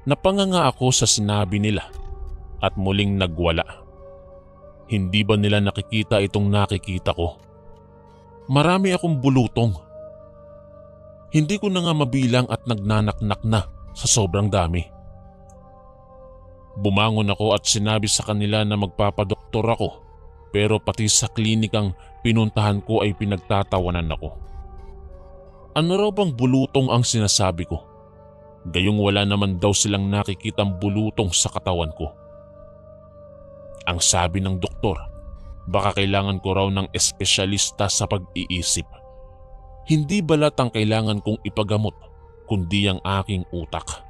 Napanganga ako sa sinabi nila at muling nagwala. Hindi ba nila nakikita itong nakikita ko? Marami akong bulutong. Hindi ko na nga mabilang at nagnanaknak na sa sobrang dami. Bumangon ako at sinabi sa kanila na magpapadoktor ako, pero pati sa klinikang pinuntahan ko ay pinagtatawanan ako. Ano raw bang bulutong ang sinasabi ko? Gayong wala naman daw silang nakikitang bulutong sa katawan ko. Ang sabi ng doktor, baka kailangan ko raw ng espesyalista sa pag-iisip. Hindi balat ang kailangan kong ipagamot, kundi ang aking utak.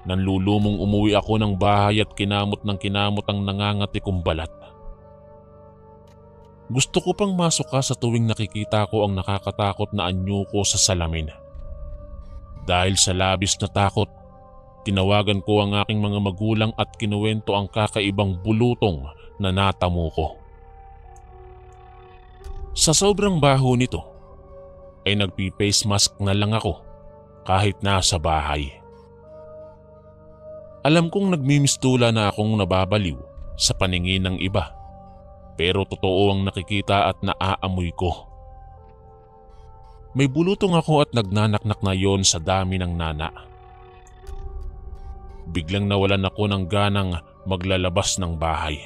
Nanlulumong umuwi ako ng bahay at kinamot ng kinamot ang nangangati kong balat. Gusto ko pang masuka sa tuwing nakikita ko ang nakakatakot na anyo ko sa salamin. Dahil sa labis na takot, tinawagan ko ang aking mga magulang at kinuwento ang kakaibang bulutong na natamo ko. Sa sobrang baho nito, ay nagpi-face mask na lang ako kahit nasa bahay. Alam kong nagmimistula na akong nababaliw sa paningin ng iba, pero totoo ang nakikita at naaamoy ko. May bulutong ako at nagnanaknak na yon sa dami ng nana. Biglang nawalan ako ng ganang maglalabas ng bahay.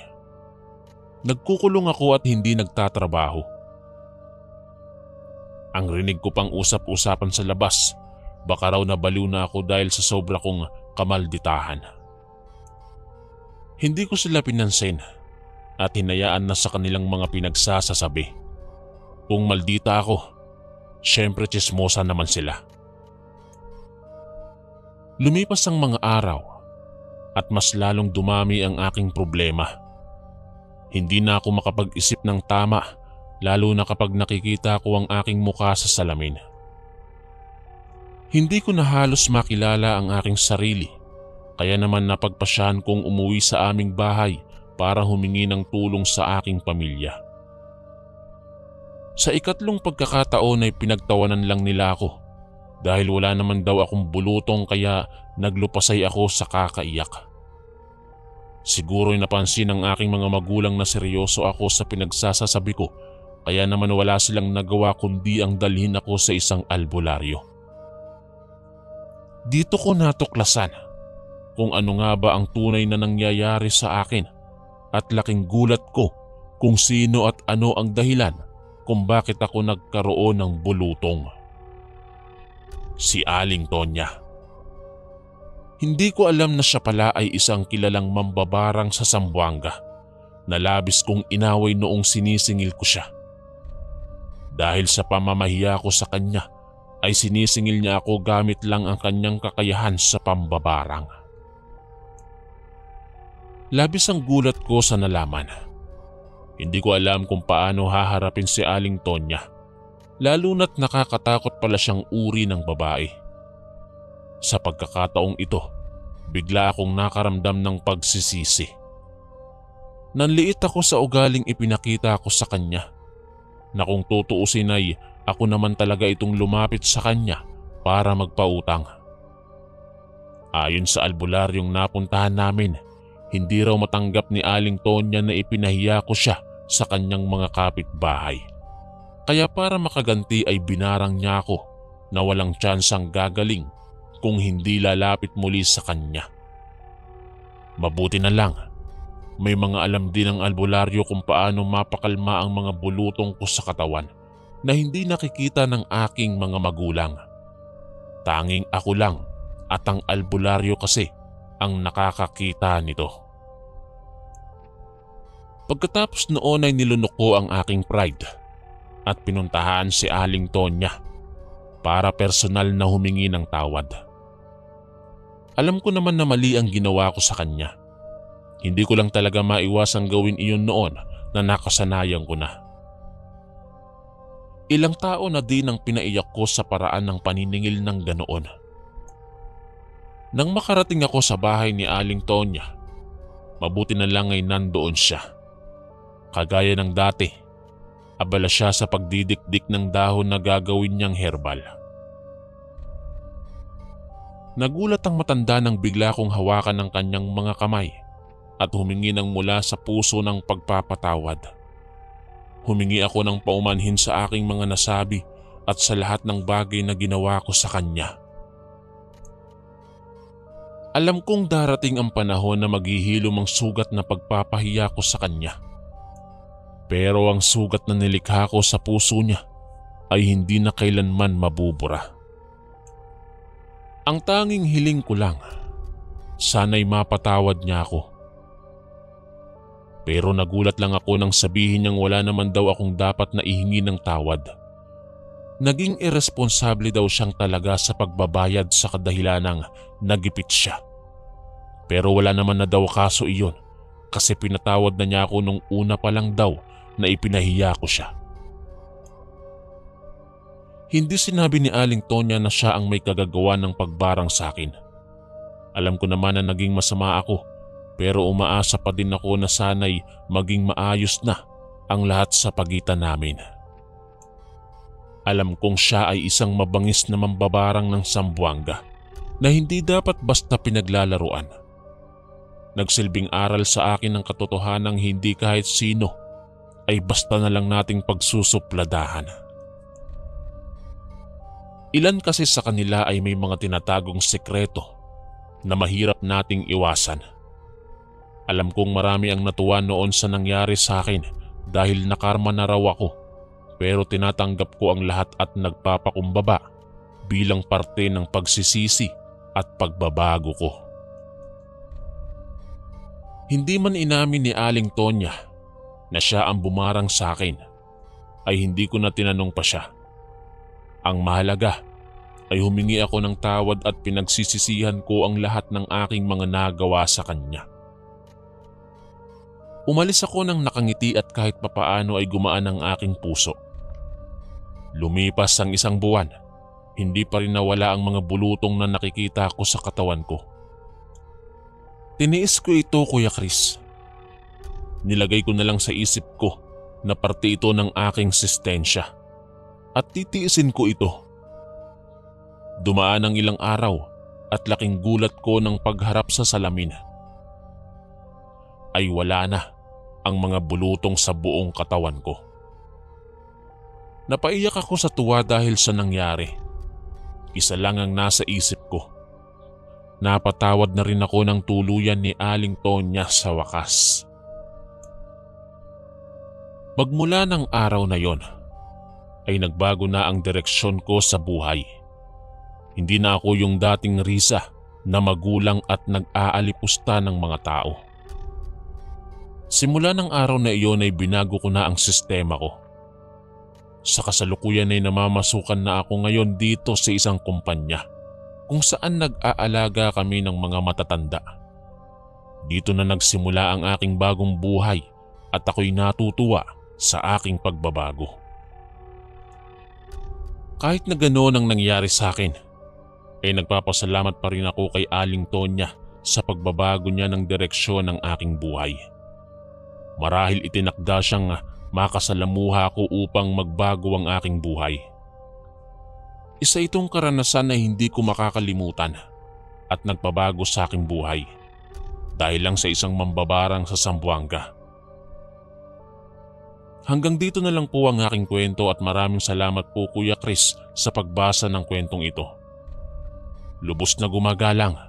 Nagkukulong ako at hindi nagtatrabaho. Ang rinig ko pang usap-usapan sa labas, baka raw nabaliw na ako dahil sa sobra kong kamalditahan. Hindi ko sila pinansin at hinayaan na sa kanilang mga pinagsasasabi. Kung maldita ako, syempre tsismosa naman sila. Lumipas ang mga araw at mas lalong dumami ang aking problema. Hindi na ako makapag-isip ng tama lalo na kapag nakikita ko ang aking mukha sa salamin. Hindi ko na halos makilala ang aking sarili, kaya naman napagpasyahan kong umuwi sa aming bahay para humingi ng tulong sa aking pamilya. Sa ikatlong pagkakataon ay pinagtawanan lang nila ako dahil wala naman daw akong bulutong, kaya naglupasay ako sa kakaiyak. Siguro'y napansin ng aking mga magulang na seryoso ako sa pinagsasasabi ko, kaya naman wala silang nagawa kundi ang dalhin ako sa isang albularyo. Dito ko natuklasan kung ano nga ba ang tunay na nangyayari sa akin, at laking gulat ko kung sino at ano ang dahilan kung bakit ako nagkaroon ng bulutong. Si Aling Tonya. Hindi ko alam na siya pala ay isang kilalang mambabarang sa Zamboanga na labis kong inaway noong sinisingil ko siya. Dahil sa pamamahiya ko sa kanya ay sinisingil niya ako gamit lang ang kanyang kakayahan sa pambabarang. Labis ang gulat ko sa nalaman. Hindi ko alam kung paano haharapin si Aling Tonya, lalo na't nakakatakot pala siyang uri ng babae. Sa pagkakataong ito, bigla akong nakaramdam ng pagsisisi. Nanliit ako sa ugaling ipinakita ko sa kanya, na kung tutuusin ay ako naman talaga itong lumapit sa kanya para magpautang. Ayon sa albularyong napuntahan namin, hindi raw matanggap ni Aling Tonya na ipinahiya ko siya sa kanyang mga kapitbahay. Kaya para makaganti ay binarang niya ako na walang tsansang gagaling kung hindi lalapit muli sa kanya. Mabuti na lang, may mga alam din ang albularyo kung paano mapakalma ang mga bulutong ko sa katawan na hindi nakikita ng aking mga magulang. Tanging ako lang at ang albularyo kasi ang nakakakita nito. Pagkatapos noon ay nilunok ko ang aking pride at pinuntahan si Aling Tonya para personal na humingi ng tawad. Alam ko naman na mali ang ginawa ko sa kanya. Hindi ko lang talaga maiwasang gawin iyon noon na nakasanayan ko na. Ilang tao na din ang pinaiyak ko sa paraan ng paniningil ng ganoon. Nang makarating ako sa bahay ni Aling Tonya, mabuti na lang ay nandoon siya. Kagaya ng dati, abala siya sa pagdidikdik ng dahon na gagawin niyang herbal. Nagulat ang matanda nang bigla kong hawakan ng kanyang mga kamay at humingi ng mula sa puso ng pagpapatawad. Humingi ako ng paumanhin sa aking mga nasabi at sa lahat ng bagay na ginawa ko sa kanya. Alam kong darating ang panahon na maghihilom ang sugat na pagpapahiya ko sa kanya. Pero ang sugat na nilikha ko sa puso niya ay hindi na kailanman mabubura. Ang tanging hiling ko lang, sana'y mapatawad niya ako. Pero nagulat lang ako nang sabihin niyang wala naman daw akong dapat na ihingi ng tawad. Naging irresponsable daw siyang talaga sa pagbabayad sa kadahilanang nagipit siya. Pero wala naman na daw kaso iyon kasi pinatawad na niya ako nung una pa lang daw na ipinahiya ko siya. Hindi sinabi ni Aling Tonya na siya ang may kagagawa ng pagbarang sa akin. Alam ko naman na naging masama ako, pero umaasa pa din ako na sana'y maging maayos na ang lahat sa pagitan namin. Alam kong siya ay isang mabangis na mambabarang ng Zamboanga na hindi dapat basta pinaglalaruan. Nagsilbing aral sa akin ang katotohanang hindi kahit sino ay basta na lang nating pagsusupladahan. Ilan kasi sa kanila ay may mga tinatagong sekreto na mahirap nating iwasan. Alam kong marami ang natuwa noon sa nangyari sa akin dahil nakarma na raw ako, pero tinatanggap ko ang lahat at nagpapakumbaba bilang parte ng pagsisisi at pagbabago ko. Hindi man inamin ni Aling Tonya na siya ang bumarang sa akin, ay hindi ko na tinanong pa siya. Ang mahalaga ay humingi ako ng tawad at pinagsisisihan ko ang lahat ng aking mga nagawa sa kanya. Umalis ako ng nakangiti at kahit papaano ay gumaan ang aking puso. Lumipas ang 1 buwan, hindi pa rin nawala ang mga bulutong na nakikita ko sa katawan ko. Tiniis ko ito, Kuya Chris. Nilagay ko na lang sa isip ko na parte ito ng aking sistensya at titiisin ko ito. Dumaan ang ilang araw at laking gulat ko ng pagharap sa salamin. Ay wala na ang mga bulutong sa buong katawan ko. Napaiyak ako sa tuwa dahil sa nangyari. Isa lang ang nasa isip ko. Napatawad na rin ako ng tuluyan ni Aling Tonya sa wakas. Magmula ng araw na yon, ay nagbago na ang direksyon ko sa buhay. Hindi na ako yung dating Risa na magulang at nag-aalipusta ng mga tao. Simula ng araw na iyon ay binago ko na ang sistema ko. Sa kasalukuyan ay namamasukan na ako ngayon dito sa isang kumpanya kung saan nag-aalaga kami ng mga matatanda. Dito na nagsimula ang aking bagong buhay at ako'y natutuwa sa aking pagbabago. Kahit na ganoon ang nangyari sa akin, ay nagpapasalamat pa rin ako kay Aling Tonya sa pagbabago niya ng direksyon ng aking buhay. Marahil itinakda siyang makasalamuha ko upang magbago ang aking buhay. Isa itong karanasan na hindi ko makakalimutan at nagpabago sa aking buhay dahil lang sa isang mambabarang sa Zamboanga. Hanggang dito na lang po ang aking kwento at maraming salamat po Kuya Chris sa pagbasa ng kwentong ito. Lubos na gumagalang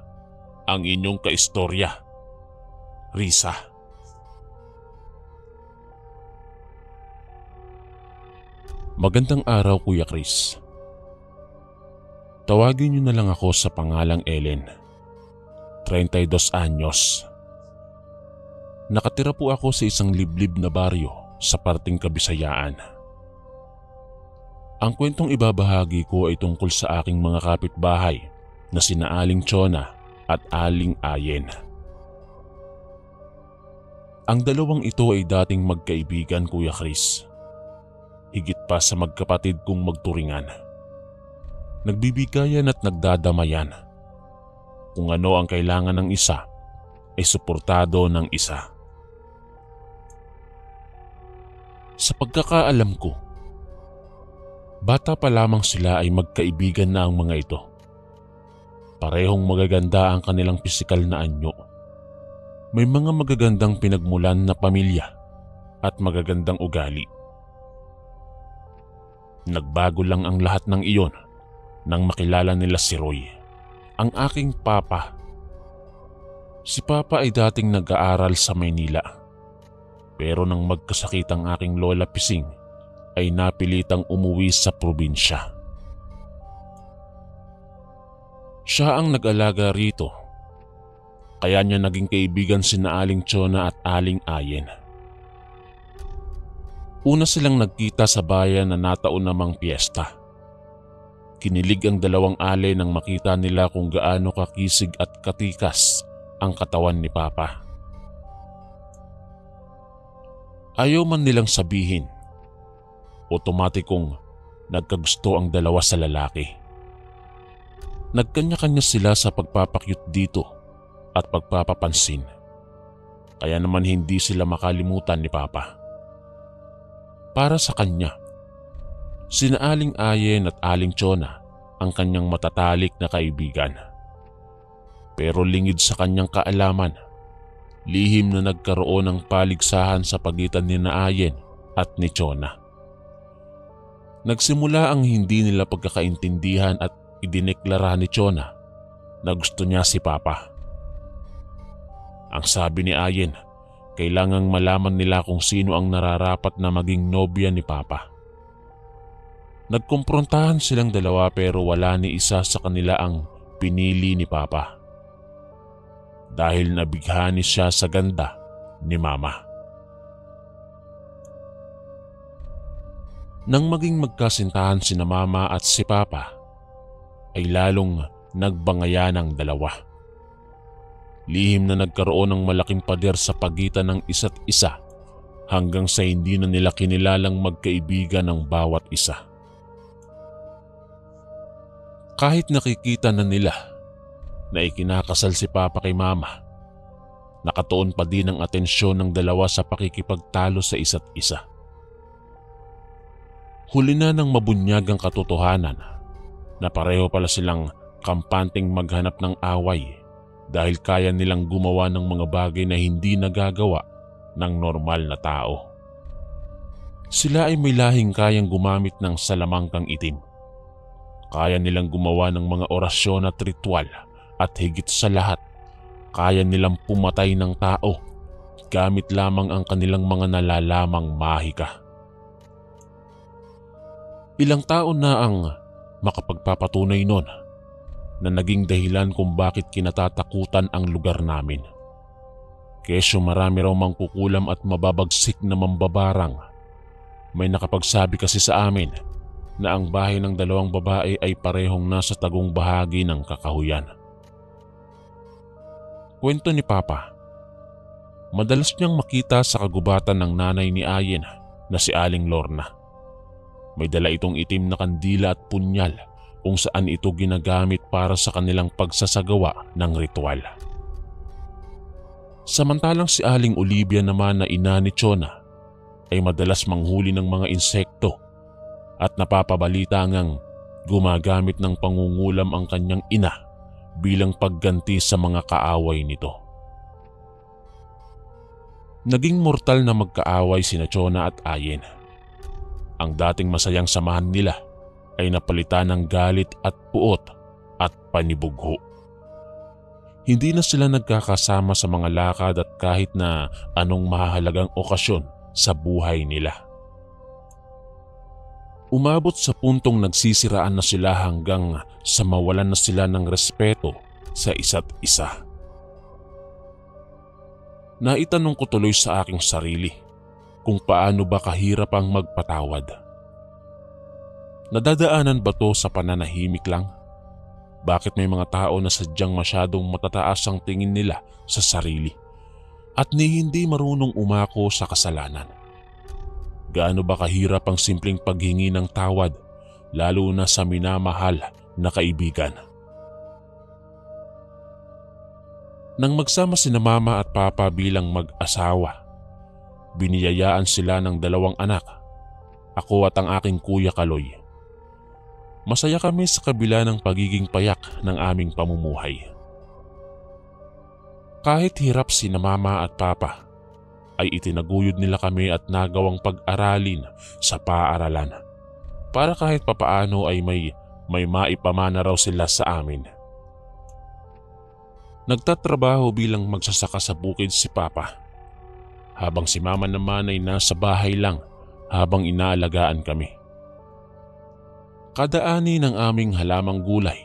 ang inyong kaistorya, Risa. Magandang araw Kuya Chris. Tawagin niyo na lang ako sa pangalang Ellen. 32 anyos. Nakatira po ako sa isang liblib na baryo sa parting Kabisayaan. Ang kwentong ibabahagi ko ay tungkol sa aking mga kapitbahay na sina Aling Chona at Aling Ayen. Ang dalawang ito ay dating magkaibigan Kuya Chris. Higit pa sa magkapatid kong magturingan. Nagbibigayan at nagdadamayan. Kung ano ang kailangan ng isa, ay suportado ng isa. Sa pagkakaalam ko, bata pa lamang sila ay magkaibigan na ang mga ito. Parehong magaganda ang kanilang pisikal na anyo. May mga magagandang pinagmulan na pamilya at magagandang ugali. Nagbago lang ang lahat ng iyon nang makilala nila si Roy, ang aking papa. Si papa ay dating nag-aaral sa Maynila. Pero nang magkasakit ang aking lola Pising, ay napilitang umuwi sa probinsya. Siya ang nag-alaga rito, kaya niya naging kaibigan sina Aling Chona at Aling Ayen. Una silang nagkita sa bayan na nataon namang piyesta. Kinilig ang dalawang ale nang makita nila kung gaano kakisig at katikas ang katawan ni Papa. Ayaw man nilang sabihin, otomatikong nagkagusto ang dalawa sa lalaki. Nagkanya-kanya sila sa pagpapakyut dito at pagpapapansin. Kaya naman hindi sila makalimutan ni Papa. Para sa kanya, sina Aling Ayen at Aling Chona ang kanyang matatalik na kaibigan. Pero lingid sa kanyang kaalaman, lihim na nagkaroon ng paligsahan sa pagitan ni Ayen at ni Chona. Nagsimula ang hindi nila pagkakaintindihan at idineklara ni Chona na gusto niya si Papa. Ang sabi ni Ayen, kailangang malaman nila kung sino ang nararapat na maging nobya ni Papa. Nagkumprontahan silang dalawa pero wala ni isa sa kanila ang pinili ni Papa. Dahil nabighani siya sa ganda ni Mama. Nang maging magkasintahan sina Mama at si Papa, ay lalong nagbangayan ang dalawa. Lihim na nagkaroon ng malaking pader sa pagitan ng isa't isa hanggang sa hindi na nila kinilalang magkaibigan ng bawat isa. Kahit nakikita na nila na ikinakasal si Papa kay Mama, nakatuon pa din ang atensyon ng dalawa sa pakikipagtalo sa isa't isa. Huli na ng mabunyagang katotohanan na pareho pala silang kampanteng maghanap ng away dahil kaya nilang gumawa ng mga bagay na hindi nagagawa ng normal na tao. Sila ay may lahing kayang gumamit ng salamangkang itim. Kaya nilang gumawa ng mga orasyon at ritual at higit sa lahat, kaya nilang pumatay ng tao gamit lamang ang kanilang mga nalalamang mahika. Ilang taon na ang makapagpapatunay nun na naging dahilan kung bakit kinatatakutan ang lugar namin. Kesyo marami raw mangkukulam at mababagsik na mambabarang. May nakapagsabi kasi sa amin na ang bahay ng dalawang babae ay parehong nasa tagong bahagi ng kakahuyan. Kwento ni Papa, madalas niyang makita sa kagubatan ng nanay ni Ayen na si Aling Lorna. May dala itong itim na kandila at punyal kung saan ito ginagamit para sa kanilang pagsasagawa ng ritual. Samantalang si Aling Olivia naman na ina ni Chona ay madalas manghuli ng mga insekto at napapabalita ngang gumagamit ng pangungulam ang kanyang ina bilang pagganti sa mga kaaway nito. Naging mortal na magkaaway sina Chona at Ayen. Ang dating masayang samahan nila ay napalitan ng galit at puot at panibugho. Hindi na sila nagkakasama sa mga lakad at kahit na anong mahahalagang okasyon sa buhay nila. Umabot sa puntong nagsisiraan na sila hanggang sa mawalan na sila ng respeto sa isa't isa. Naitanong ko tuloy sa aking sarili kung paano ba kahirap ang magpatawad. Nadadaanan ba to sa pananahimik lang? Bakit may mga tao na sadyang masyadong matataas ang tingin nila sa sarili at hindi marunong umako sa kasalanan? Gaano ba kahirap ang simpleng paghingi ng tawad lalo na sa minamahal na kaibigan? Nang magsama sina Mama at Papa bilang mag-asawa, biniyayaan sila ng dalawang anak, ako at ang aking kuya Kaloy. Masaya kami sa kabila ng pagiging payak ng aming pamumuhay. Kahit hirap sina Mama at Papa, ay itinaguyod nila kami at nagawang pag-aralin sa paaralan para kahit papaano ay may maipamana raw sila sa amin. Nagtatrabaho bilang magsasaka sa bukid si Papa, habang si Mama naman ay nasa bahay lang habang inaalagaan kami. Kada ani ng aming halamang gulay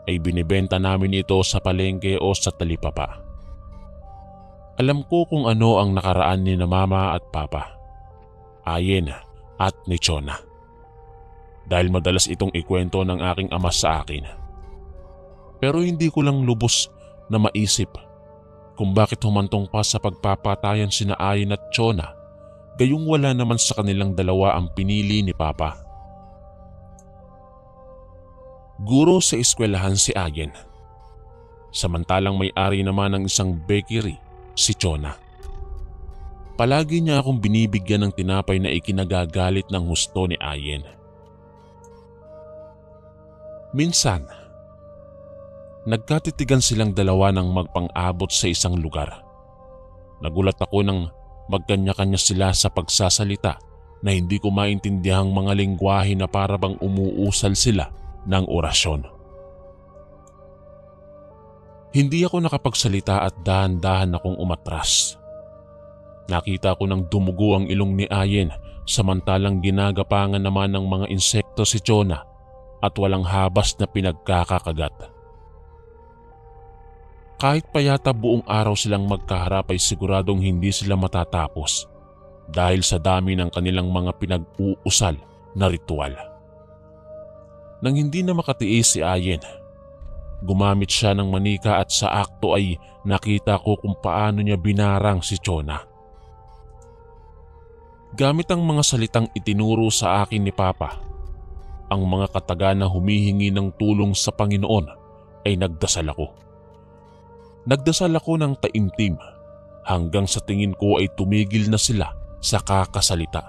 ay binibenta namin ito sa palengke o sa talipapa. Alam ko kung ano ang nakaraan ni na Mama at Papa, Ayen at ni Chona, dahil madalas itong ikwento ng aking ama sa akin. Pero hindi ko lang lubos na maisip kung bakit humantong pa sa pagpapatayan sina Ayen at Chona, gayong wala naman sa kanilang dalawa ang pinili ni Papa. Guro sa eskwelahan si Ayen, samantalang may-ari naman ng isang bakery si Chona. Palagi niya akong binibigyan ng tinapay na ikinagagalit ng husto ni Ayen. Minsan, nagkatitigan silang dalawa nang magpang-abot sa isang lugar. Nagulat ako nang magkanya-kanya sila sa pagsasalita na hindi ko maintindihang mga lengguwahe na para bang umuusal sila ng orasyon. Hindi ako nakapagsalita at dahan-dahan akong umatras. Nakita ko ng dumugo ang ilong ni Ayen samantalang ginagapangan naman ng mga insekto si Chona at walang habas na pinagkakakagat. Kahit pa yata buong araw silang magkaharap ay siguradong hindi sila matatapos dahil sa dami ng kanilang mga pinag-uusal na ritual. Nang hindi na makatiis si Ayen, Gumamit siya ng manika at sa akto ay nakita ko kung paano niya binarang si Chona. Gamit ang mga salitang itinuro sa akin ni Papa, ang mga kataga na humihingi ng tulong sa Panginoon ay nagdasal ako. Nagdasal ako ng taimtim hanggang sa tingin ko ay tumigil na sila sa kakasalita.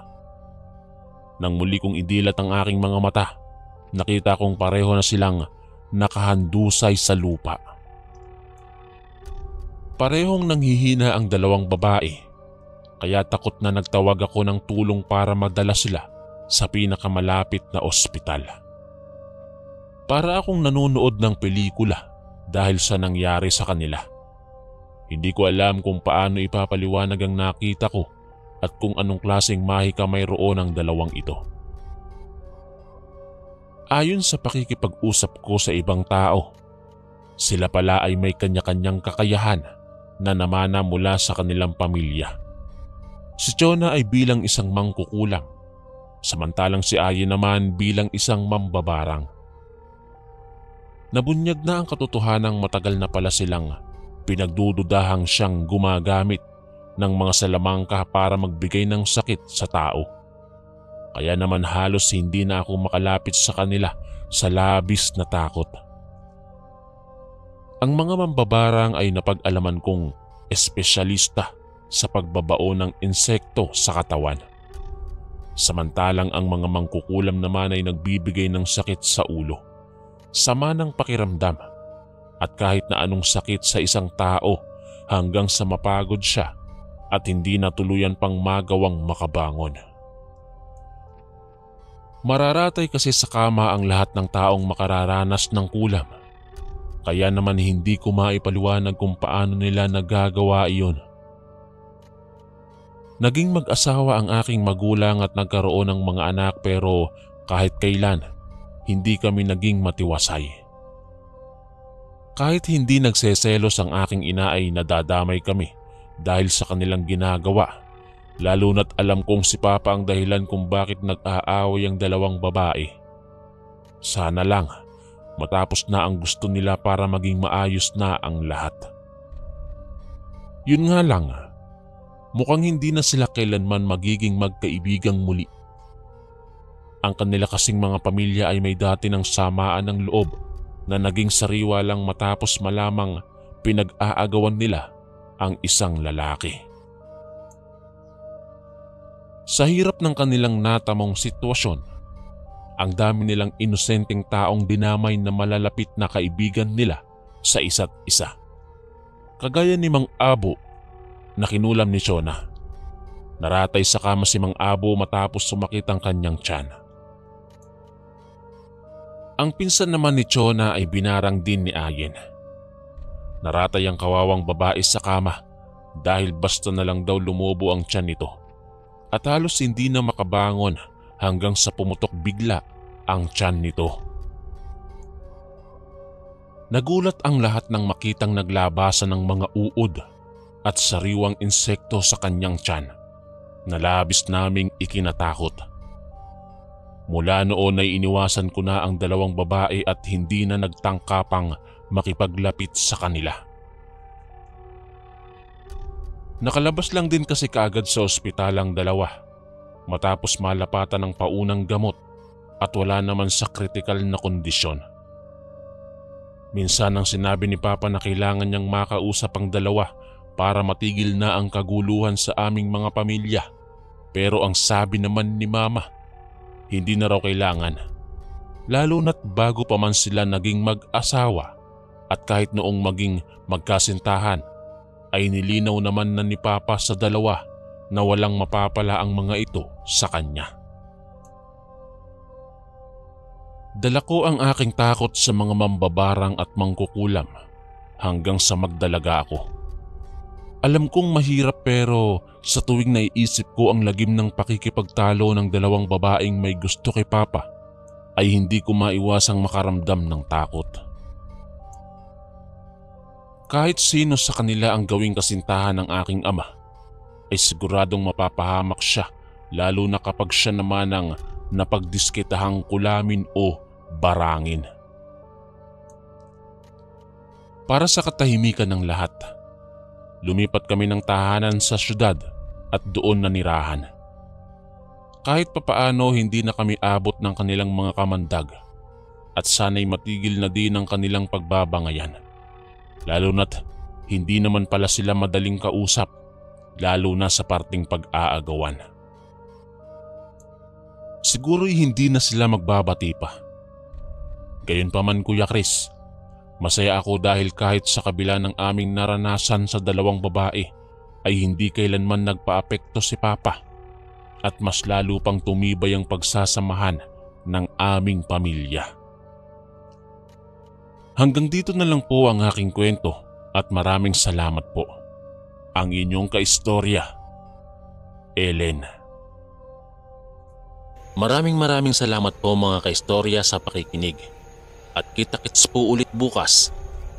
Nang muli kong idilat ang aking mga mata, nakita kong pareho na silang nakahandusay sa lupa. Parehong nanghihina ang dalawang babae, kaya takot na nagtawag ako ng tulong para madala sila sa pinakamalapit na ospital. Para akong nanonood ng pelikula dahil sa nangyari sa kanila. Hindi ko alam kung paano ipapaliwanag ang nakita ko at kung anong klaseng mahika mayroon ang dalawang ito. Ayon sa pakikipag-usap ko sa ibang tao, sila pala ay may kanya-kanyang kakayahan na namana mula sa kanilang pamilya. Si Chona ay bilang isang mangkukulam, samantalang si Ayen naman bilang isang mambabarang. Nabunyag na ang katotohanang matagal na pala silang pinagdududahang siyang gumagamit ng mga salamangka para magbigay ng sakit sa tao. Kaya naman halos hindi na ako makalapit sa kanila sa labis na takot. Ang mga mambabarang ay napag-alaman kong espesyalista sa pagbabao ng insekto sa katawan. Samantalang ang mga mangkukulam naman ay nagbibigay ng sakit sa ulo, sama ng pakiramdam, at kahit na anong sakit sa isang tao hanggang sa mapagod siya at hindi na tuluyan pang magawang makabangon. Mararatay kasi sa kama ang lahat ng taong makararanas ng kulam. Kaya naman hindi ko maipaliwanag kung paano nila nagagawa iyon. Naging mag-asawa ang aking magulang at nagkaroon ng mga anak pero kahit kailan, hindi kami naging matiwasay. Kahit hindi nagseselos ang aking ina ay nadadamay kami dahil sa kanilang ginagawa. Lalo na't alam kong si Papa ang dahilan kung bakit nag-aaway ang dalawang babae. Sana lang matapos na ang gusto nila para maging maayos na ang lahat. Yun nga lang, mukhang hindi na sila kailanman magiging magkaibigang muli. Ang kanila kasing mga pamilya ay may dati ng samaan ng loob na naging sariwa lang matapos malamang pinag-aagawan nila ang isang lalaki. Sa hirap ng kanilang natamong sitwasyon, ang dami nilang inosenteng taong dinamay na malalapit na kaibigan nila sa isa't isa. Kagaya ni Mang Abo na kinulam ni Chona. Naratay sa kama si Mang Abo matapos sumakit ang kanyang tiyan. Ang pinsan naman ni Chona ay binarang din ni Ayen. Naratay ang kawawang babae sa kama dahil basta na lang daw lumobo ang tiyan nito. At halos hindi na makabangon hanggang sa pumutok bigla ang tiyan nito. Nagulat ang lahat nang makitang naglabasan ng mga uod at sariwang insekto sa kanyang tiyan na labis naming ikinatakot. Mula noon ay iniwasan ko na ang dalawang babae at hindi na nagtangka pang makipaglapit sa kanila. Nakalabas lang din kasi kaagad sa ospital ang dalawa matapos malapatan ng paunang gamot at wala naman sa kritikal na kondisyon. Minsan ang sinabi ni Papa na kailangan niyang makausap ang dalawa para matigil na ang kaguluhan sa aming mga pamilya. Pero ang sabi naman ni Mama, hindi na raw kailangan. Lalo na't bago pa man sila naging mag-asawa at kahit noong maging magkasintahan, ay nilinaw naman na ni Papa sa dalawa na walang mapapala ang mga ito sa kanya. Dala ko ang aking takot sa mga mambabarang at mangkukulam hanggang sa magdalaga ako. Alam kong mahirap pero sa tuwing naiisip ko ang lagim ng pakikipagtalo ng dalawang babaeng may gusto kay Papa, ay hindi ko maiwasang makaramdam ng takot. Kahit sino sa kanila ang gawing kasintahan ng aking ama, ay siguradong mapapahamak siya lalo na kapag siya naman ang napagdiskitahang kulamin o barangin. Para sa katahimikan ng lahat, lumipat kami ng tahanan sa syudad at doon nanirahan. Kahit papaano hindi na kami abot ng kanilang mga kamandag at sana'y matigil na din ang kanilang pagbabangayan. Lalo na't hindi naman pala sila madaling kausap, lalo na sa parting pag-aagawan. Siguro'y hindi na sila magbabati pa. Gayunpaman Kuya Chris, masaya ako dahil kahit sa kabila ng aming naranasan sa dalawang babae ay hindi kailanman nagpaapekto si Papa at mas lalo pang tumibay ang pagsasamahan ng aming pamilya. Hanggang dito na lang po ang aking kwento at maraming salamat po. Ang inyong kaistorya, Ellen. Maraming salamat po mga kaistorya sa pakikinig. At kita-kits po ulit bukas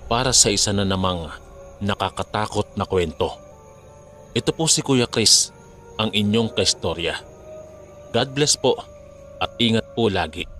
para sa isa na namang nakakatakot na kwento. Ito po si Kuya Chris, ang inyong kaistorya. God bless po at ingat po lagi.